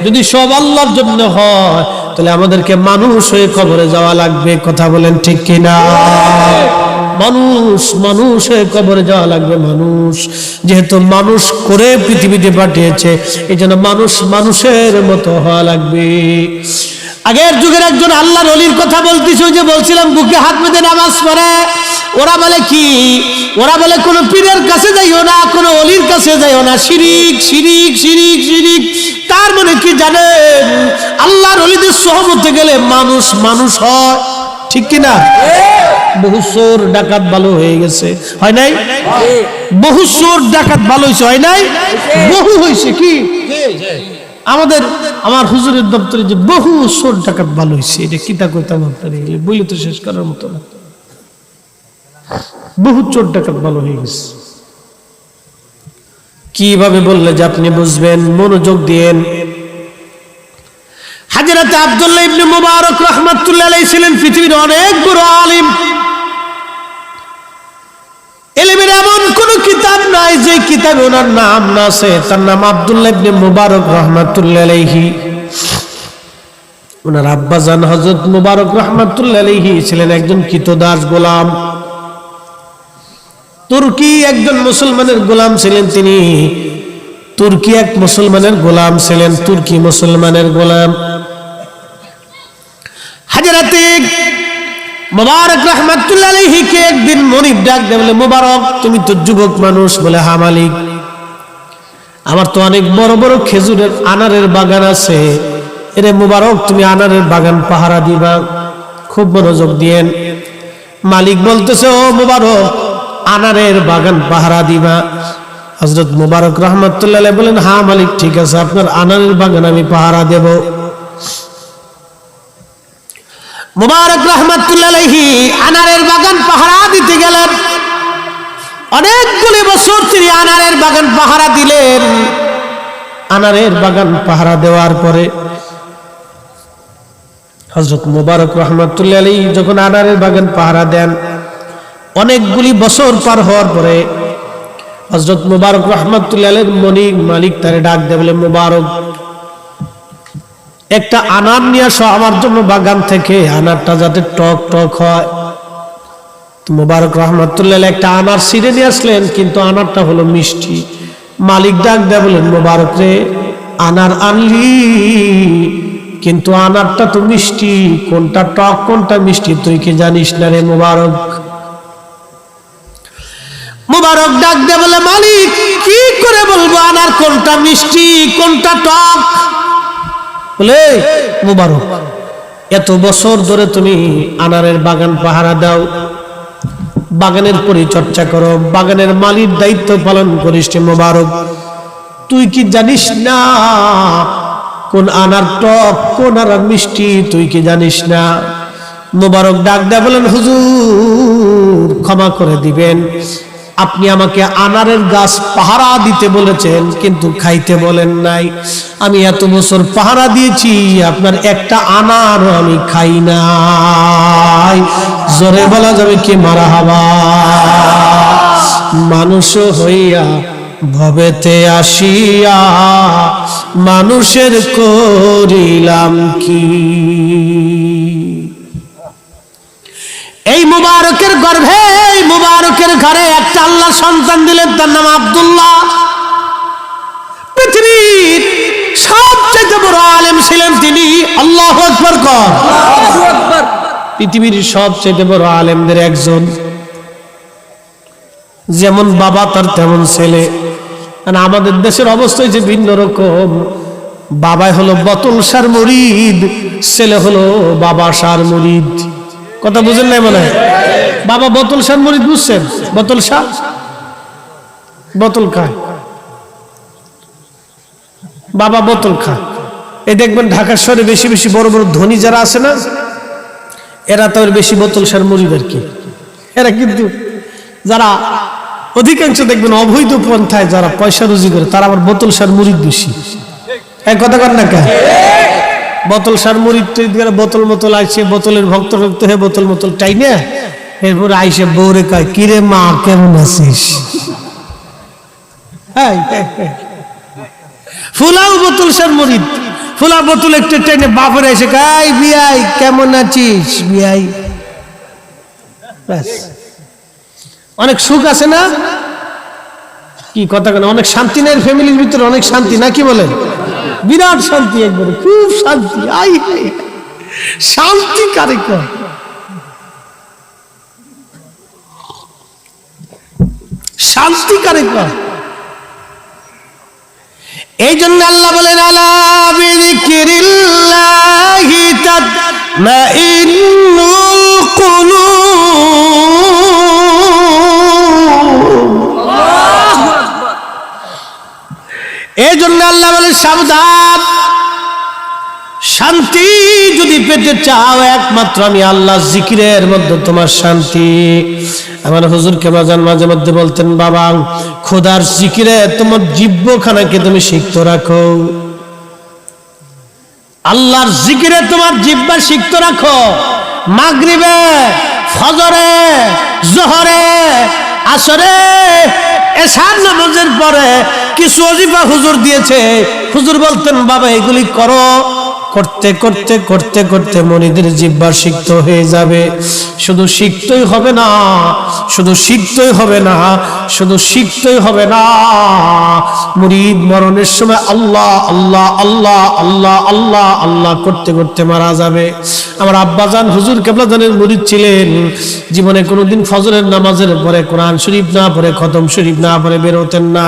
যদি সব আল্লাহর জন্য হয় তাহলে আমাদেরকে মানুষ হয়ে কবরে যাওয়া লাগবে। কথা বলেন ঠিক কিনা? মানুষ মানুষ হয়ে কবরে যাওয়া লাগবে। মানুষ যেহেতু মানুষ করে পৃথিবীতে পাঠিয়েছে, এই জন্য মানুষ মানুষের মতো হওয়া লাগবে। আগের যুগের একজন আল্লাহর ওলির কথা বলতেছি, যে বলছিলাম বুকে হাত বেঁধে নামাজ পড়ে। ওরা বলে কি? ওরা বলে কোনো পীরের কাছে যাইও না, কোনো ওলির কাছে যাইও না, শিরিক শিরিক শিরিক শিরিক। তার মানে কি জানেন? আল্লাহর ওলিদের সোহবতে গেলে মানুষ মানুষ হয়। ঠিক কিনা? বহু চোর ডাকাত ভালো হয়ে গেছে, হয় নাই? বহু চোর ডাকাত ভালো হয়েছে, হয় নাই? বহু হয়েছে। কি আমার হুজুরের দপ্তরে যে বহু চোর ডাকাত ভালো হয়েছে, এটা কিতা কইতাম আপনারা, বইলে তো শেষ করার মতো না। বহু চোর ডাকাত ভালো হয়ে গেছে। কিভাবে বললে যে আপনি বুঝবেন? মনোযোগ দিয়েন। হযরত আব্দুল্লাহ ইবনে মুবারক রাহমাতুল্লাহ আলাইহি ছিলেন পৃথিবীর অনেক বড় আলিম। ইলমের এমন কোন কিতাব নাই যে কিতাবে ওনার নাম না আছে। তার নাম আব্দুল্লাহ ইবনে মুবারক রাহমাতুল্লাহ আলাইহি। ওনার আব্বাজান হযরত মুবারক রাহমাতুল্লাহ আলাইহি ছিলেন একজন কৃতদাস গোলাম। তুর্কি একজন মুসলমানের গোলাম ছিলেন তিনি। তুর্কি এক মুসলমানের গোলাম ছিলেন, তুর্কি মুসলমানের গোলাম। হযরত মুবারক রাহমাতুল্লাহ আলাইহি কে একদিন মনিব ডাক দিয়ে বলে, মুবারক তুমি তো যুবক মানুষ। বলে, হ্যাঁ মালিক, আমার তো অনেক বড় বড় খেজুরের আনারের বাগান আছে। এরে মুবারক, তুমি আনারের বাগান পাহারা দিবা, খুব মনোযোগ দিয়েন। মালিক বলতেছে, ও মুবারক, আনারের বাগান পাহারা দিবা। হযরত মুবারক রাহমাতুল্লাহ আলাইহি বলেন, হ্যাঁ মালিক, ঠিক আছে, আপনার আনারের বাগান আমি পাহারা দেব। মুবারক রাহমাতুল্লাহ আলাইহি আনারের বাগান পাহারা দিতে গেলেন। অনেকগুলি বছর তিনি আনারের বাগান পাহারা দিলেন। আনারের বাগান পাহারা দেওয়ার পরে হযরত মুবারক রাহমাতুল্লাহ আলাইহি যখন আনারের বাগান পাহারা দেন, অনেকগুলি বছর পার হওয়ার পরে হযরত মুবারক রাহমাতুল্লাহ আলাইহির মালিক তারে ডাক দেয়, বলে, মুবারক, একটা আনার নিয়ে আসো আমার জন্য বাগান থেকে, আনারটা যাতে টক টক হয়। তো মুবারক রাহমাতুল্লাহ আলাইহি একটা আনার ছিঁড়ে নিয়ে আসলেন, কিন্তু আনারটা হলো মিষ্টি। মালিক ডাক দেয়, বলেন, মুবারক রে, আনার আনলি কিন্তু আনারটা তো মিষ্টি, কোনটা টক কোনটা মিষ্টি তুই কি জানিস না রে মুবারক? মুবারক ডাক দেয়, বলে, মালিক, কি করে বলবো আনার কোনটা মিষ্টি কোনটা টক? বলে, মুবারক, এত বছর ধরে তুমি আনারের বাগান পাহারা দাও, বাগানের পরিচর্যা করো, বাগানের মালির দায়িত্ব পালন করিস মুবারক, তুই কি জানিস না কোন আনার টক কোন আনার মিষ্টি তুই কি জানিস না? মুবারক ডাক দেয়া বলেন, হুজুর ক্ষমা করে দিবেন, আপনি আমাকে আনারের গাছ পাহারা দিতে বলেছেন কিন্তু খাইতে বলেন নাই। আমি এত বছর পাহারা দিয়েছি, আপনার একটা আনার আমি খাই নাই। জোরে বলা যাবে কি মারহাবা? মানুষ হইয়া ভবেতে আসিয়া মানুষের করিলাম কি? এই মুবারকের গর্ভে, এই মুবারকের ঘরে একটা আল্লাহ সন্তান দিলেন, তার নাম আব্দুল্লাহ। পৃথিবীর সবচেয়ে বড় আলেম ছিলেন তিনি। আল্লাহু আকবার কর। পৃথিবীর সবচেয়ে বড় আলেমদের একজন। যেমন বাবা তার তেমন ছেলে। আমাদের দেশের অবস্থা যে ভিন্ন রকম। বাবাই হলো বোতল সার মুরিদ, ছেলে হলো বাবা সার মুরিদ। কথা বুঝেন নাই মনে হয়? বাবা বোতল সার মুরিদ, বুঝছেন? বোতল সার, বোতল খায়, বাবা বোতল খায়। এই দেখবেন ঢাকার শহরে বেশি বেশি বড় বড় ধনী যারা আছে না, এরা তো বেশি বোতল সার মুরিদ আর কি। এরা কিন্তু যারা অধিকাংশ দেখবেন অবৈধ পন্থায় যারা পয়সা রুজি করে, তারা আবার বোতল সার মুরিদ বেশি। এক কথা কর না কে? বোতল সার মুরিদ বোতল মতল আইসে, বোতলের ভক্ত ভক্ত হয়ে বোতল মতল টাইনে এরপরে আইসে বউরে কয়, কিরে মা কেমন আছিস? ফুলাও বোতল সার মুরিদ, ফুলা বোতল একটু টাইনে বাপের এসে কয়, বিয়াই কেমন আছিস? বিয়াই ব্যাস। অনেক সুখ আছে না? কি কথা কেন? অনেক শান্তি নেই ফ্যামিলির ভিতরে? অনেক শান্তি না, কি বলেন? বিরাট শান্তি, একবারে খুব শান্তি। আই শান্তি কারে কয়? শান্তি কারে কয়? এই জন্য আল্লাহ বলেন, আলা বিযিকরিল্লাহি তাতমাইন্নুল কুলুব। এই জন্য আল্লাহ বলে, সাবধান, শান্তি যদি পেতে চাও একমাত্র আমি আল্লাহ জিকিরের মধ্যে তোমার শান্তি। আমার হুজুর কেমাজান মাঝে মধ্যে বলতেন, বাবা খোদার জিকিরে তোমার জিহ্বাখানাকে তুমি সিক্ত রাখো। আল্লাহর জিকিরে তোমার জিহ্বা সিক্ত রাখো। মাগরিবে, ফজরে, জোহরে, আসরে, এশার নামাজের পরে কিছু ওজিফা হুজুর দিয়েছে। হুজুর বলতেন বাবা এগুলি করো। করতে করতে করতে করতে মুরিদের জিহ্বা সিক্ত হয়ে যাবে। শুধু সিক্তই হবে না, শুধু সিক্তই হবে না, শুধু সিক্তই হবে না, মুরিদ মরণের সময় আল্লাহ আল্লাহ আল্লাহ আল্লাহ আল্লাহ আল্লাহ করতে করতে মারা যাবে। আমার আব্বাজান হুজুর কেবলাজানের মুরিদ ছিলেন। জীবনে কোনোদিন ফজরের নামাজের পরে কোরআন শরীফ না পড়ে, খতম শরীফ না পড়ে বেরোতেন না।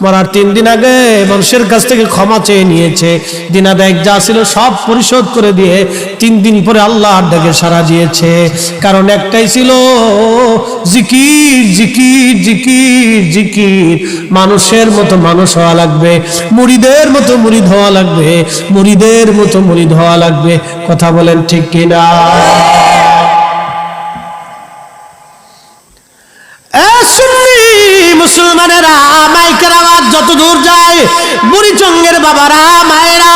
মরার 3 দিন আগে মানুষের কাছ থেকে ক্ষমা চেয়ে নিয়েছে। দিনাদায়ক যা ছিল সব পরিশোধ করে দিয়ে 3 দিন পরে আল্লাহর ডাকে সাড়া দিয়েছে। কারণ একটাই ছিল, জিকির জিকির জিকির জিকির। মানুষের মতো মানুষ হওয়া লাগবে, মুরিদের মতো মুরিদ হওয়া লাগবে, মুরিদের মতো মুরিদ হওয়া লাগবে। কথা বলেন ঠিক কিনা? মুসলমানেরা, মাইকের আওয়াজ যত দূর যায়, বুড়িচঙ্গের বাবারা, মায়েরা,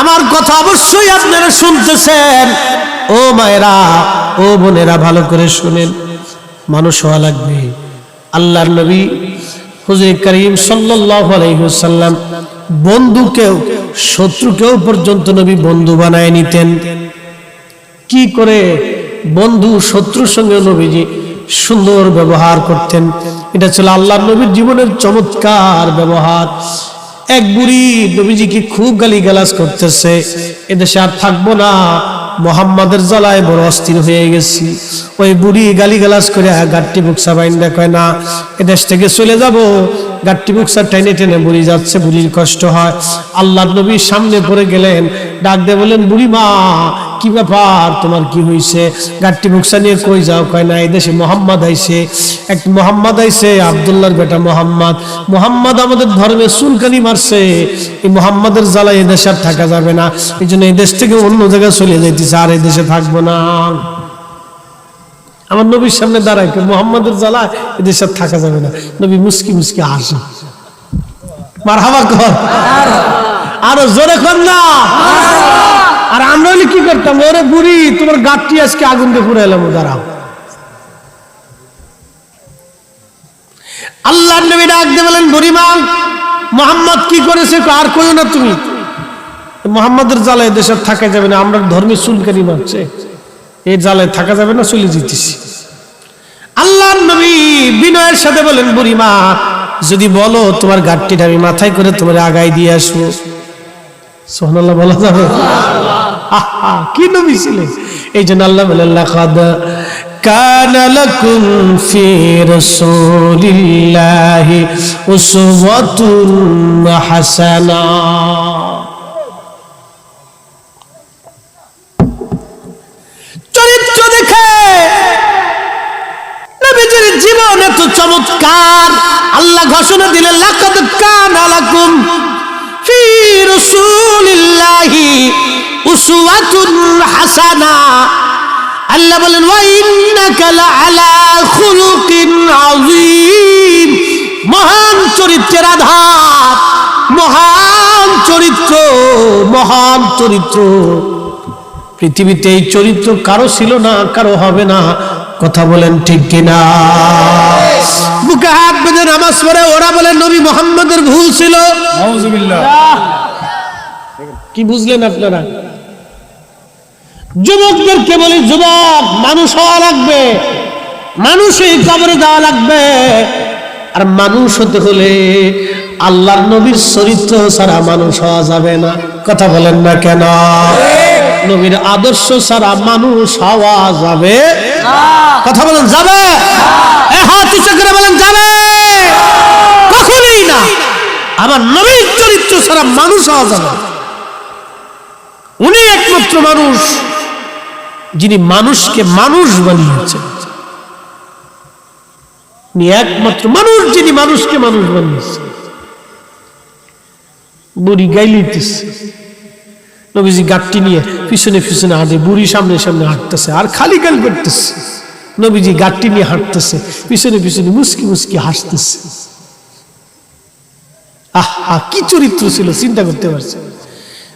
আমার কথা অবশ্যই আপনারা শুনতেছেন। ও মায়েরা, ও বোনেরা, ভালো করে শুনেন। মানুষ হওয়া লাগবে। আল্লাহর নবী হুজুর করিম সাল্লাল্লাহু আলাইহি ওয়াসাল্লাম বন্ধুকেও শত্রুকেও পর্যন্ত নবী বন্ধু বানায় নিতেন। কি করে? বন্ধু শত্রুর সঙ্গে নবীজি সুন্দর ব্যবহার করতেন। এটা ছিল আল্লাহর নবীর জীবনের চমৎকার ব্যবহার। এক বুড়ি নবীজিকে খুব গালিগালাজ করতেছে। এদেশে আর থাকবো না, মোহাম্মদের জ্বালায় বড় অস্থির হয়ে গেছি। ওই বুড়ি গালিগালাজ করে গাট্টি বুকসা বাইন্দা কয় না, এদেশ থেকে চলে যাব। গাট্টি বুকসা টেনে টেনে বুড়ি যাচ্ছে, বুড়ির কষ্ট হয়। আল্লাহর নবীর সামনে পড়ে গেলেন, ডাক দিয়ে বলেন, বুড়ি মা কি ব্যাপার, তোমার কি হয়েছে? গাট্টি বুকসা নিয়ে কই যাও? কয় না, এই দেশে মোহাম্মদ আইছে, এক মোহাম্মদ আইছে, আব্দুল্লাহর বেটা মোহাম্মদ। মোহাম্মদ আমাদের ধর্মে চুলকানি মারছে। এই মোহাম্মদের জ্বালায় এই দেশে আর থাকা যাবে না। এই জন্য এই দেশ থেকে অন্য জায়গায় চলে যাইতেছে, আর এই দেশে থাকবো না। আমার নবীর সামনে দাঁড়ায়, মোহাম্মদের জ্বালায় এই দেশে আর থাকা যাবে না। নবী মুস্কি মুস্কি হাসে। মারহাবা কর, আরো জোরে কর না। আর আমরা হলে কি করতাম? ওরে বুড়ি, তোমার গাঠটি আজকে আগুন দিয়ে পুড়ে এলাম, দাঁড়াও। আল্লাহর নবী ডাক দিয়ে বলেন, বুড়ি মা, মোহাম্মদ কি করেছে আর কইও না তুমি। মোহাম্মদের জ্বালায় দেশে থাকা যাবে না, আমরা ধর্মে চুলকানি মারছে, এই জ্বালায় থাকা যাবে না, চলে যেতেছি। আল্লাহর নবী বিনয়ের সাথে বলেন, বুড়ি মা, যদি বলো তোমার গাঠটিটা আমি মাথায় করে তোমার আগায় দিয়ে আসবো। সুবহানাল্লাহ বলা যাবে? কি নবী ছিলেন! এই জন্য আল্লাহ বলেন, লাকাদ কানা লাকুম ফি রাসূলিল্লাহি উসওয়াতুন হাসানা। চরিত্র দেখে নবীজির জীবন এত চমৎকার। আল্লাহ ঘোষণা দিলেন, লাকাদ কানা লাকুম ফি রাসূলিল্লাহি উসওয়াতুন হাসানা। আল্লাহ বলেন, ওয়া ইন্নাকা লাআলা খুলুকিন আযীম। মহান চরিত্রের আধার, মহান চরিত্র, মহান চরিত্র। পৃথিবীতে এই চরিত্র কারো ছিল না, কারো হবে না। কথা বলেন ঠিক কিনা? বুকে হাত বেঁধে নামাজ পড়ে ওরা বলে নবী মুহাম্মদের ভুল ছিল। আউযুবিল্লাহ। কি বুঝলেন আপনারা? যুবকদেরকে বলি, যুবক, মানুষ হওয়া লাগবে, মানুষই কবরে দেওয়া লাগবে। আর মানুষ হতে হলে আল্লাহর নবীর চরিত্র ছাড়া মানুষ হওয়া যাবে না। কথা বলেন না কেন? নবীর আদর্শ ছাড়া মানুষ হওয়া যাবে না। কথা বলেন, যাবে? হাত উঁচু করে বলেন, যাবে? কখনোই না। আমার নবীর চরিত্র ছাড়া মানুষ হওয়া যাবে। উনি একমাত্র মানুষ যিনি মানুষকে মানুষ বানিয়েছেন। উনি একমাত্র মানুষ যিনি মানুষকে মানুষ বানিয়েছেন। বুড়ি গাইলিতেছে, নবীজি গাঁটটি নিয়ে পিছনে পিছনে হাঁটে, বুড়ি সামনে সামনে হাঁটতেছে আর খালি গাল করতেছে। নবীজি গাঁটটি নিয়ে হাঁটতেছে, পিছনে পিছনে মুস্কি মুস্কি হাসতেছে। আহা, কি চরিত্র ছিল চিন্তা করতে পারছে।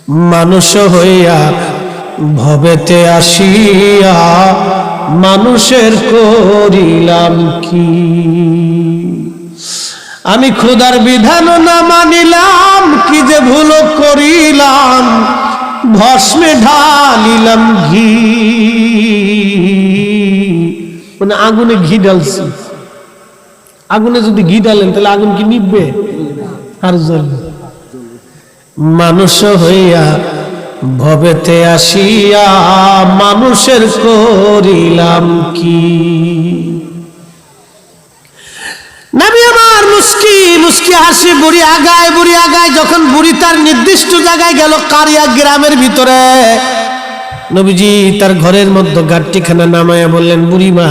মানুষ হইয়া ভবেতে আসিয়া মানুষের করিলাম কি? আমি খোদার বিধান না মানিলাম, কি যে ভুল করিলাম, ভস্মে ঢালিলাম ঘি। মানে আগুনে ঘি ঢালছি, আগুনে যদি ঘি ঢালেন তাহলে আগুন কি নিববে? আর জ্বলবে। মানুষ হইয়া ভবেতে আসিয়া মানুষের করিলাম কি? নবী আমার মুস্কি মুস্কি হাসি, বুড়ি আগায় বুড়ি আগায়। যখন বুড়ি তার নির্দিষ্ট জায়গায় গেল, কারিয়া গ্রামের ভিতরে, নবীজি তার ঘরের মধ্যে গাট্টিখানা নামায়া বললেন, বুড়ি মা,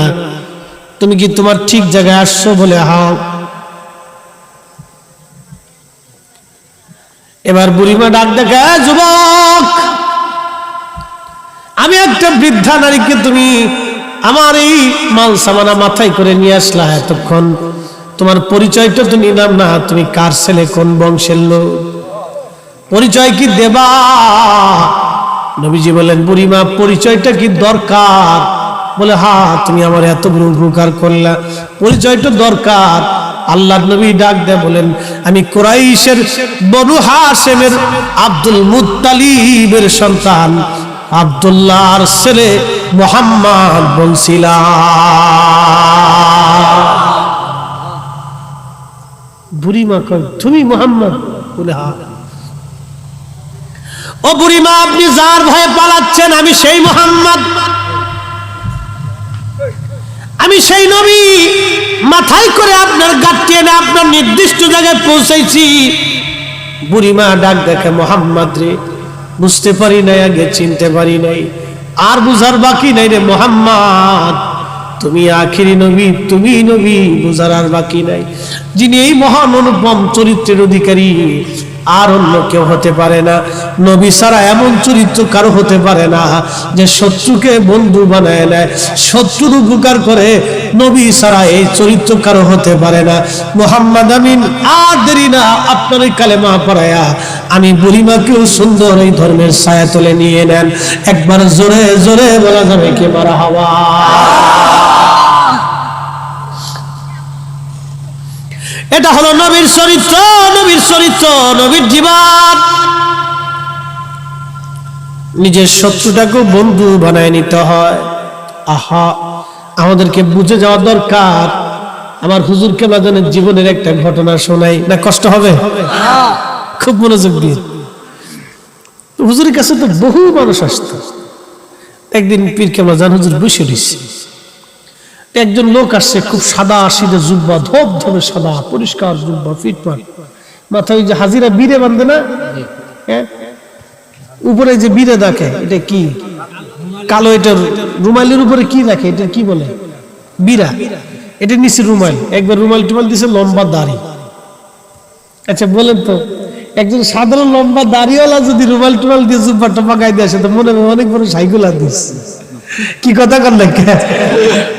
তুমি কি তোমার ঠিক জায়গায় আসছো? বলে হাও। এবার বুড়িমা ডাক দেখা, যুবক, আমি একটা বৃদ্ধা নারীকে তুমি আমার এই মাল সামানা মাথায় করে নিয়ে আসলা, এতক্ষণ তোমার পরিচয়টা তো নিলাম না, তুমি কার ছেলে, কোন বংশের লোক, পরিচয় কি দেবা? নবীজি বলেন, বুড়িমা, পরিচয়টা কি দরকার? বলে, হ্যাঁ, তুমি আমার এত বড় উপকার করলা, পরিচয়টা দরকার। আল্লাহর নবী ডাক দেয় বলেন, আমি কুরাইশের বনু হাশেমের আব্দুল মুত্তালিবের সন্তান আব্দুল্লাহর ছেলে মুহাম্মদ বলছিলাম। বুড়িমা কয়, তুমি মুহাম্মদ? বলে, হ্যাঁ। ও বুড়িমা, আপনি যার ভয়ে পালাচ্ছেন, আমি সেই মুহাম্মদ, আমি সেই নবী, মাথায় করে আপনার গাঁটটি এনে আপনার নির্দিষ্ট জায়গায় পৌঁছাইছি। বুড়িমা ডাক দেখে, মোহাম্মদ রে, বুঝতে পারি নাই, আগে চিনতে পারি নাই, আর বুঝার বাকি নাই রে মোহাম্মদ, তুমি আখিরি নবী, তুমি নবী, বুঝার আর বাকি নাই। যিনি এই মহান অনুপম চরিত্রের অধিকারী, আর অন্য কেউ হতে পারে না। নবী ছাড়া এমন চরিত্র কারো হতে পারে না যে শত্রুকে বন্ধু বানায় নেয়, শত্রুর উপকার করে। নবী ছাড়া এই চরিত্র কারো হতে পারে না। মুহাম্মদ আমিন, আর দেরি না, আপনার এই কালেমা পড়ায়া আমি বুড়িমাকেও সুন্দর এই ধর্মের ছায়া তলে নিয়ে নেন। একবার জোরে জোরে বলা যাবে কি মারহাবা? এটা হলো নবীর চরিত্র, নবীর চরিত্র, নবীর জীবন। নিজের শত্রুটাকেও বন্ধু বানায় নিতে হয়। আহা, আমাদেরকে বুঝে যাওয়া দরকার। আমার হুজুর কেবলাজনের জীবনের একটা ঘটনা শোনাই, না কষ্ট হবে? খুব মনোযোগ দিয়ে। হুজুরের কাছে তো বহু মানুষ আসতো। একদিন পীর কেবলাজান হুজুর বসে রয়েছে, একজন লোক আসছে, খুব সাদা সিধে জুব্বা, ধপ ধপে সাদা পরিষ্কার জুব্বা, ফিটফাট, মাথায় যে হাজিরা বিড়ে বাঁধে না, উপরে যে বিড়ে দেখে, এটা কি কালো, এটার রুমাইলের উপরে কি দেখে, এটা কি বলে? বিড়া। এটা নিচে রুমাইল, একবার রুমাইল টুমাইল দিছে, লম্বা দাড়ি। আচ্ছা বলেন তো, একজন সাধারণ লম্বা দাড়িওয়ালা যদি রুমাইল টুমাইল দিয়ে জুব্বা টপা গায়ে দিয়ে আসে, তো মনে হয় অনেক বড় সাইকেল দিচ্ছে। কি কথা কর না,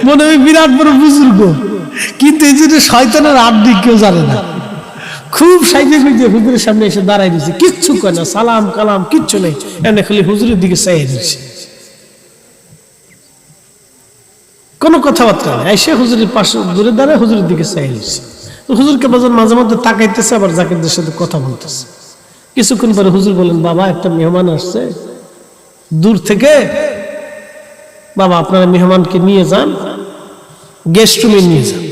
মনে হয় বিরাট বড় বুজুর্গ, কিন্তু এই যে শয়তানের আড্ডি কেউ জানে না। খুব সাইজে গুজে হুজুরের সামনে এসে দাঁড়াই দিচ্ছে, কিচ্ছু কয় না, সালাম কালাম কিচ্ছু নেই, এনে খালি হুজুরের দিকে চাইয়ে দিচ্ছে, কোনো কথাবার্তা নেই। এসে হুজুরের পাশে দূরে দাঁড়ায় হুজুরের দিকে চাইয়ে দিচ্ছে। হুজুরকে মাঝে মধ্যে তাকাইতেছে, আবার জাকিরদের সাথে কথা বলতেছে। কিছুক্ষণ পরে হুজুর বলেন, বাবা, একটা মেহমান আসছে দূর থেকে, বাবা আপনারা মেহমানকে নিয়ে যান, গেস্ট রুমে নিয়ে যান।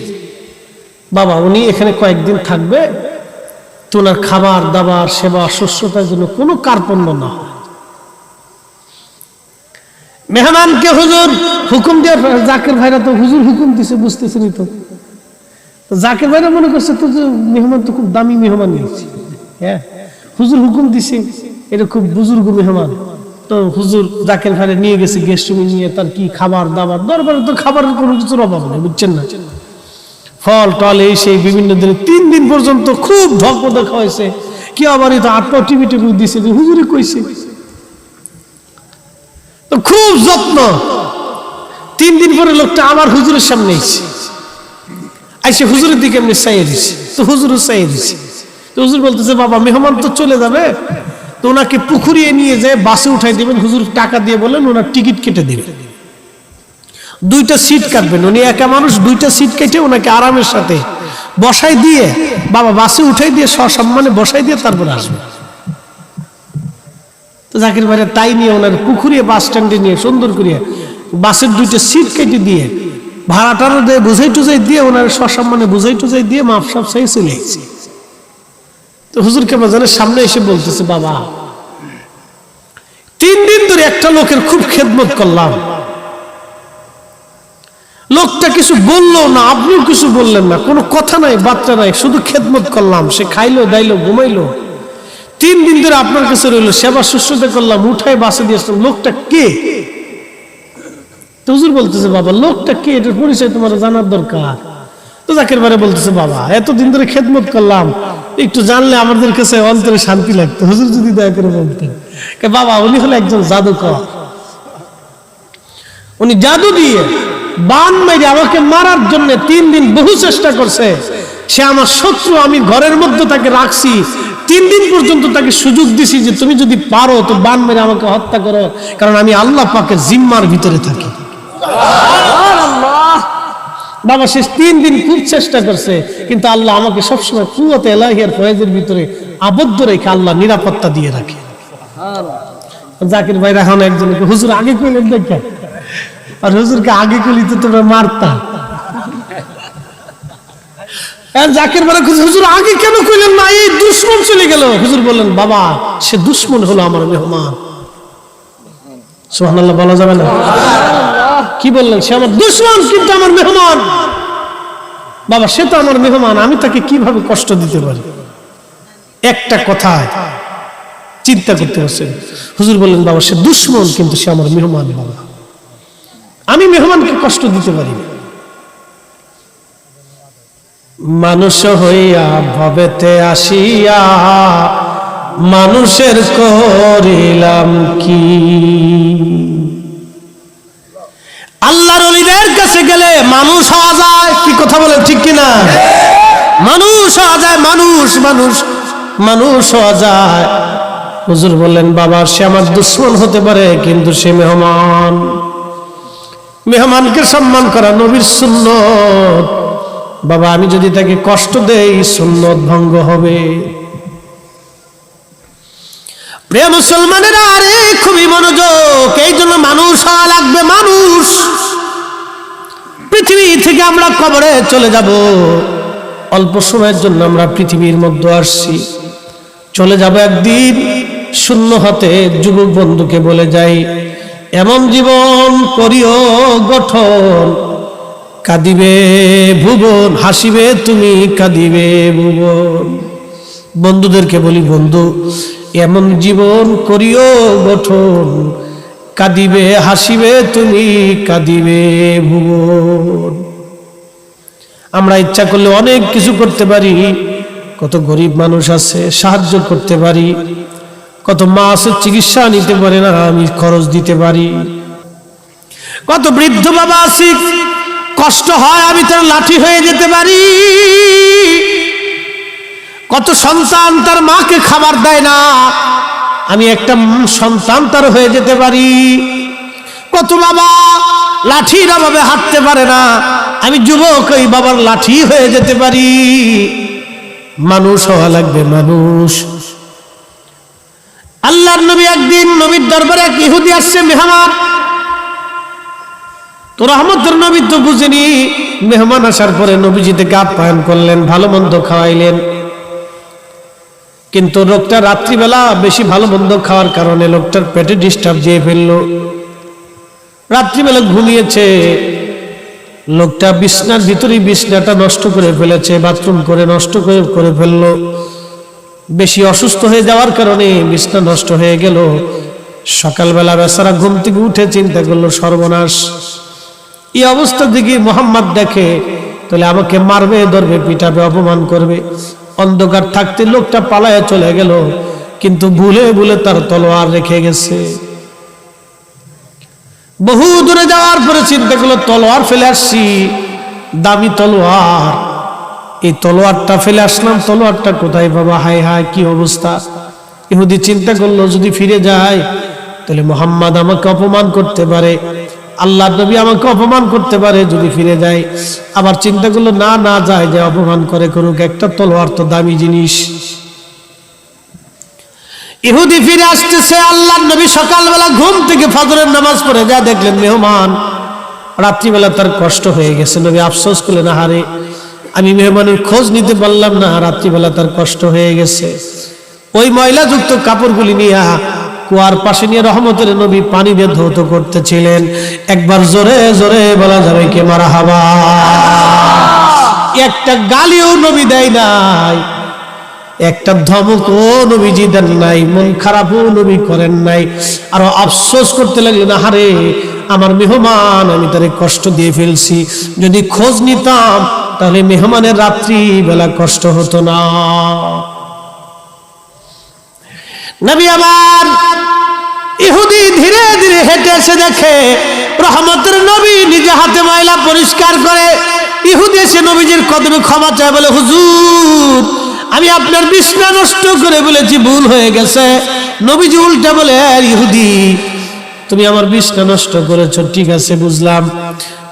বাবা, উনি এখানে কয়েকদিন থাকবে, তো ওনার খাবার দাবার সেবা শুশ্রূষার জন্য কোনো কার্পণ্য না হয়। মেহমানকে হুজুর হুকুম দিয়ে, জাকির ভাইরা তো হুজুর হুকুম দিছে, বুঝতেছেনি তো, জাকির ভাইরা মনে করছে তো যে মেহমান তো খুব দামি মেহমান নিয়েছে, হ্যাঁ, হুজুর হুকুম দিছে, এটা খুব বুজুর্গ মেহমান। তো হুজুর জাকির ভাইরা নিয়ে গেছে গেস্ট রুমে, নিয়ে তার কি খাবার দাবার, দরবারে তো খাবারের কোনো কিছুর অভাব নেই, বুঝছেন না, ফল টল এই সেই বিভিন্ন দিনে 3 দিন পর্যন্ত খুব ঢক দেখা হয়েছে। কি আবার তো 8 পা টিভি দিছে, হুজুরে কইছে, তো খুব যত্ন। 3 দিন পরে লোকটা আবার হুজুরের সামনে আইসে হুজুরের দিকে এমনি চাইয়ে দিছে, তো হুজুরও চাইয়ে দিছে। তো হুজুর বলতেছে, বাবা মেহমান তো চলে যাবে, তো ওনাকে পুকুরিয়ে নিয়ে যায় বাসে উঠাই দিবেন, হুজুর টাকা দিয়ে বলেন ওনার টিকিট কেটে দিবেন, 2টা সিট কাটবেন, উনি একা মানুষ 2টা সিট কেটে ওনাকে আরামের সাথে বসাই দিয়ে বাবা বাসে উঠাই দিয়ে সসম্মানে বসাই দিয়ে তারপর আসবে। তো জাকির ভাই তাই নিয়ে ওনার পুকুরিয়ে বাস স্ট্যান্ডে নিয়ে সুন্দর করিয়া বাসের 2টা সিট কেটে দিয়ে ভাড়াটারও দিয়ে বুঝাই টুজাই দিয়ে ওনার সসম্মানে বুঝাই টুজাই দিয়ে মাপ সাপ চাই চলে গেছে। তো হুজুর কেমন জানের সামনে এসে বলতেছে, বাবা 3 দিন ধরে একটা লোকের খুব খেদমত করলাম, লোকটা কিছু বললো না, আপনিও কিছু বললেন না, কোনো কথা নাই বার্তা নাই, শুধু খেদমত করলাম, সে খাইলো দাইলো ঘুমাইলো, 3 দিন ধরে আপনার কাছে রইলো, সেবা শুশ্রূষা করলাম, উঠাই বাসে দিয়ে আসলাম, লোকটা কে? তো হুজুর বলতেছে, বাবা লোকটা কে এটার পরিচয় তোমার জানার দরকার। তো জাকির ভাই বলতেছে, বাবা এতদিন ধরে খেদমত করলাম, একটু জানলে আমাদের কাছে অন্তরে শান্তি লাগতো, হুজুর যদি দয়া করে বলতেন। বাবা উনি হলো একজন জাদুকর, উনি জাদু দিয়ে বান মেরে আমাকে মারার জন্য 3 দিন বহু চেষ্টা করছে, সে আমার শত্রু, আমি ঘরের মধ্যে তাকে রাখছি, 3 দিন পর্যন্ত তাকে সুযোগ দিছি যে তুমি যদি পারো তো বান মেরে আমাকে হত্যা করো, কারণ আমি আল্লাহ পাকের জিম্মার ভিতরে থাকি। বাবা শেষ 3 দিন খুব চেষ্টা করছে, কিন্তু আল্লাহ আমাকে সবসময় কুওয়াতে ইলাহিয়ার ফয়েজের ভিতরে আবদ্ধ রেখে আল্লাহ নিরাপত্তা দিয়ে রাখে। জাকির ভাই এখন একজনকে হুজুর আগে কইলেন দেখেন, আর হুজুরকে আগে কইলি তো তোমরা মারতা। জাকির ভাই হুজুর আগে কেন কইলেন না, এই দুশমন চলে গেল। হুজুর বললেন, বাবা সে দুশমন হলো আমার মেহমান। সুবহানাল্লাহ বলা যাবে না? কি বললেন? সে আমার দুশমন কিন্তু আমার মেহমান। বাবা সে তো আমার মেহমান, আমি তাকে কিভাবে কষ্ট দিতে পারি? একটা কথায় চিন্তা করতে পারছেন। হুজুর বললেন, বাবা সে দুশমন কিন্তু সে আমার মেহমান, বাবা আমি মেহমানকে কষ্ট দিতে পারি না। মানুষ হইয়া ভবেতে আসিয়া মানুষের করিলাম কি? আল্লাহর ওলিদের কাছে গেলে মানুষ হওয়া যায়, কি কথা বলেন ঠিক কিনা? মানুষ হওয়া যায়, মানুষ হওয়া যায়। হুজুর বললেন, বাবা সে আমার দুশমন হতে পারে কিন্তু সে মেহমান, মেহমানকে সম্মান করা নবীর সুন্নত। বাবা আমি যদি তাকে কষ্ট দেই সুন্নত ভঙ্গ হবে। প্রিয় মুসলমানেরা, আরে খুবই মনোযোগ, এই জন্য মানুষ হওয়া লাগবে। মানুষ পৃথিবী থেকে আমরা কবরে চলে যাব, অল্প সময়ের জন্য আমরা পৃথিবীর মধ্যে আসছি, চলে যাব একদিন। শূন্য হাতে যুবক বন্ধুকে বলে যাই, এমন জীবন করিও গঠন, কাঁদিবে ভুবন, হাসিবে তুমি কাঁদিবে ভুবন। বন্ধুদেরকে বলি, বন্ধু এমন জীবন করিও গঠন, কাঁদিবে হাসিবে তুমি কাঁদিবে ভুবন। আমরা ইচ্ছা করলে অনেক কিছু করতে পারি, কত গরিব মানুষ আছে সাহায্য করতে পারি, কত মা আছে চিকিৎসা নিতে পারে না আমি খরচ দিতে পারি, কত বৃদ্ধ বাবা আছে কষ্ট হয় আমি তার লাঠি হয়ে যেতে পারি, কত সন্তান তার মাকে খাবার দেয় না আমি একটা সন্তান তার হয়ে যেতে পারি, কত বাবা লাঠির অভাবে হাঁটতে পারে না আমি যুবক ওই বাবার লাঠি হয়ে যেতে পারি। মানুষ হওয়া লাগবে, মানুষ। আল্লাহর নবী একদিন নবীর দরবারে এক ইহুদি আসছে মেহমান, তো রহমতের নবী তো বুঝেনি, মেহমান আসার পরে নবীজি থেকে আপ্যায়ন করলেন, ভালো মন্দ খাওয়াইলেন, কিন্তু লোকটা রাত্রিবেলা বেশি ভালো মন্দ খাওয়ার কারণে লোকটার পেটে ডিস্টার্ব দিয়ে ফেললো, রাত্রিবেলা ঘুমিয়েছে, লোকটা বিছনার ভিতরেই বিছনাটা নষ্ট করে ফেলেছে, বাথরুম করে নষ্ট করে ফেললো, বেশি অসুস্থ হয়ে যাওয়ার কারণে বিছনা নষ্ট হয়ে গেল। সকালবেলা বেচারা ঘুম থেকে উঠে চিন্তা করলো সর্বনাশ, এই অবস্থা দেখে মোহাম্মদ দেখে তাহলে আমাকে মারবে, ধরবে, পিটাবে, অপমান করবে। অন্ধকার থাকতে লোকটা পালায় চলে গেল, কিন্তু ভুলে ভুলে তার তলোয়ার রেখে গেছে। বহু দূরে যাওয়ার পরে চিন্তা করলো তলোয়ার ফেলে আসছি, দামি তলোয়ার, এই তলোয়ারটা ফেলে আসলাম, তলোয়ারটা কোথায় বাবা, হায় হায় কি অবস্থা। ইহুদি চিন্তা করলো যদি ফিরে যায় তাহলে মুহাম্মদ আমাকে অপমান করতে পারে, আল্লাহর নবী আমাকে অপমান করতে পারে যদি ফিরে যায়। আবার চিন্তা করলো না না যায়, যে অপমান করে করুক, একটা তলোয়ার তো দামি জিনিস। ইহুদি ফিরে আসতেছে, আল্লাহর নবী সকালবেলা ঘুম থেকে ফজরের নামাজ পড়ে যা দেখলেন মেহমান, রাত্রিবেলা তার কষ্ট হয়ে গেছে। নবী আফসোস করলেন, আহারে আমি মেহমানের খোঁজ নিতে পারলাম না, রাত্রিবেলা তার কষ্ট হয়ে গেছে। ওই ময়লাযুক্ত কাপড়গুলি নিয়ে কুয়ার পাশে নিয়ে রহমতের নবী পানি দিয়ে ধৌত করতেছিলেন। একবার জোরে জোরে বলা যাবে কে মারহাবা। একটা গালিও নবী দেয় নাই, একটা ধমকও নবীজি দেন নাই, মন খারাপও নবী করেন নাই। আরো আফসোস করতে লাগলেন, আহারে আমার মেহমান, আমি তারে কষ্ট দিয়ে ফেলছি, যদি খোঁজ নিতাম তাহলে মেহমানের রাত্রি বেলা কষ্ট হতো না। নবী আমার ইহুদি ধীরে ধীরে হেঁটে এসে দেখে রহমতের নবী নিজে হাতে ময়লা পরিষ্কার করে। ইহুদি এসে নবীজির কদমে ক্ষমা চায়, বলে হুজুর আমি আপনার বিছনা নষ্ট করে বলেছি, ভুল হয়ে গেছে। নবীজি উল্টা বলে, ইহুদি তুমি আমার বিছনা নষ্ট করেছো, ঠিক আছে বুঝলাম,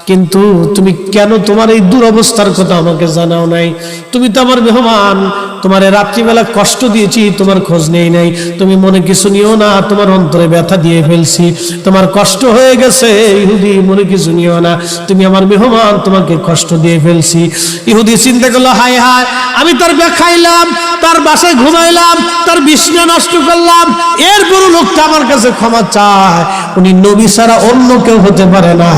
কিন্তু তুমি কেন তোমার এই দুরবস্থার কথা আমাকে জানাও নাই? তুমি তো আমার মেহমান, তোমার রাত্রিবেলা কষ্ট দিয়েছি, তোমার খোঁজ নেই নাই। তুমি মনে কিছু নিও না, তোমার অন্তরে ব্যথা দিয়ে ফেলছি, তোমার কষ্ট হয়ে গেছে। ইহুদি মনে কিছু নিও না, তুমি আমার মেহমান, তোমাকে কষ্ট দিয়ে ফেলছি। ইহুদি চিন্তা করলো, হায় হায় আমি তার খাইলাম, তার বাসায় ঘুমাইলাম, তার বিছনা নষ্ট করলাম, এরপরও লোকটা আমার কাছে ক্ষমা চায়। উনি নবী ছাড়া অন্য কেউ হতে পারে না,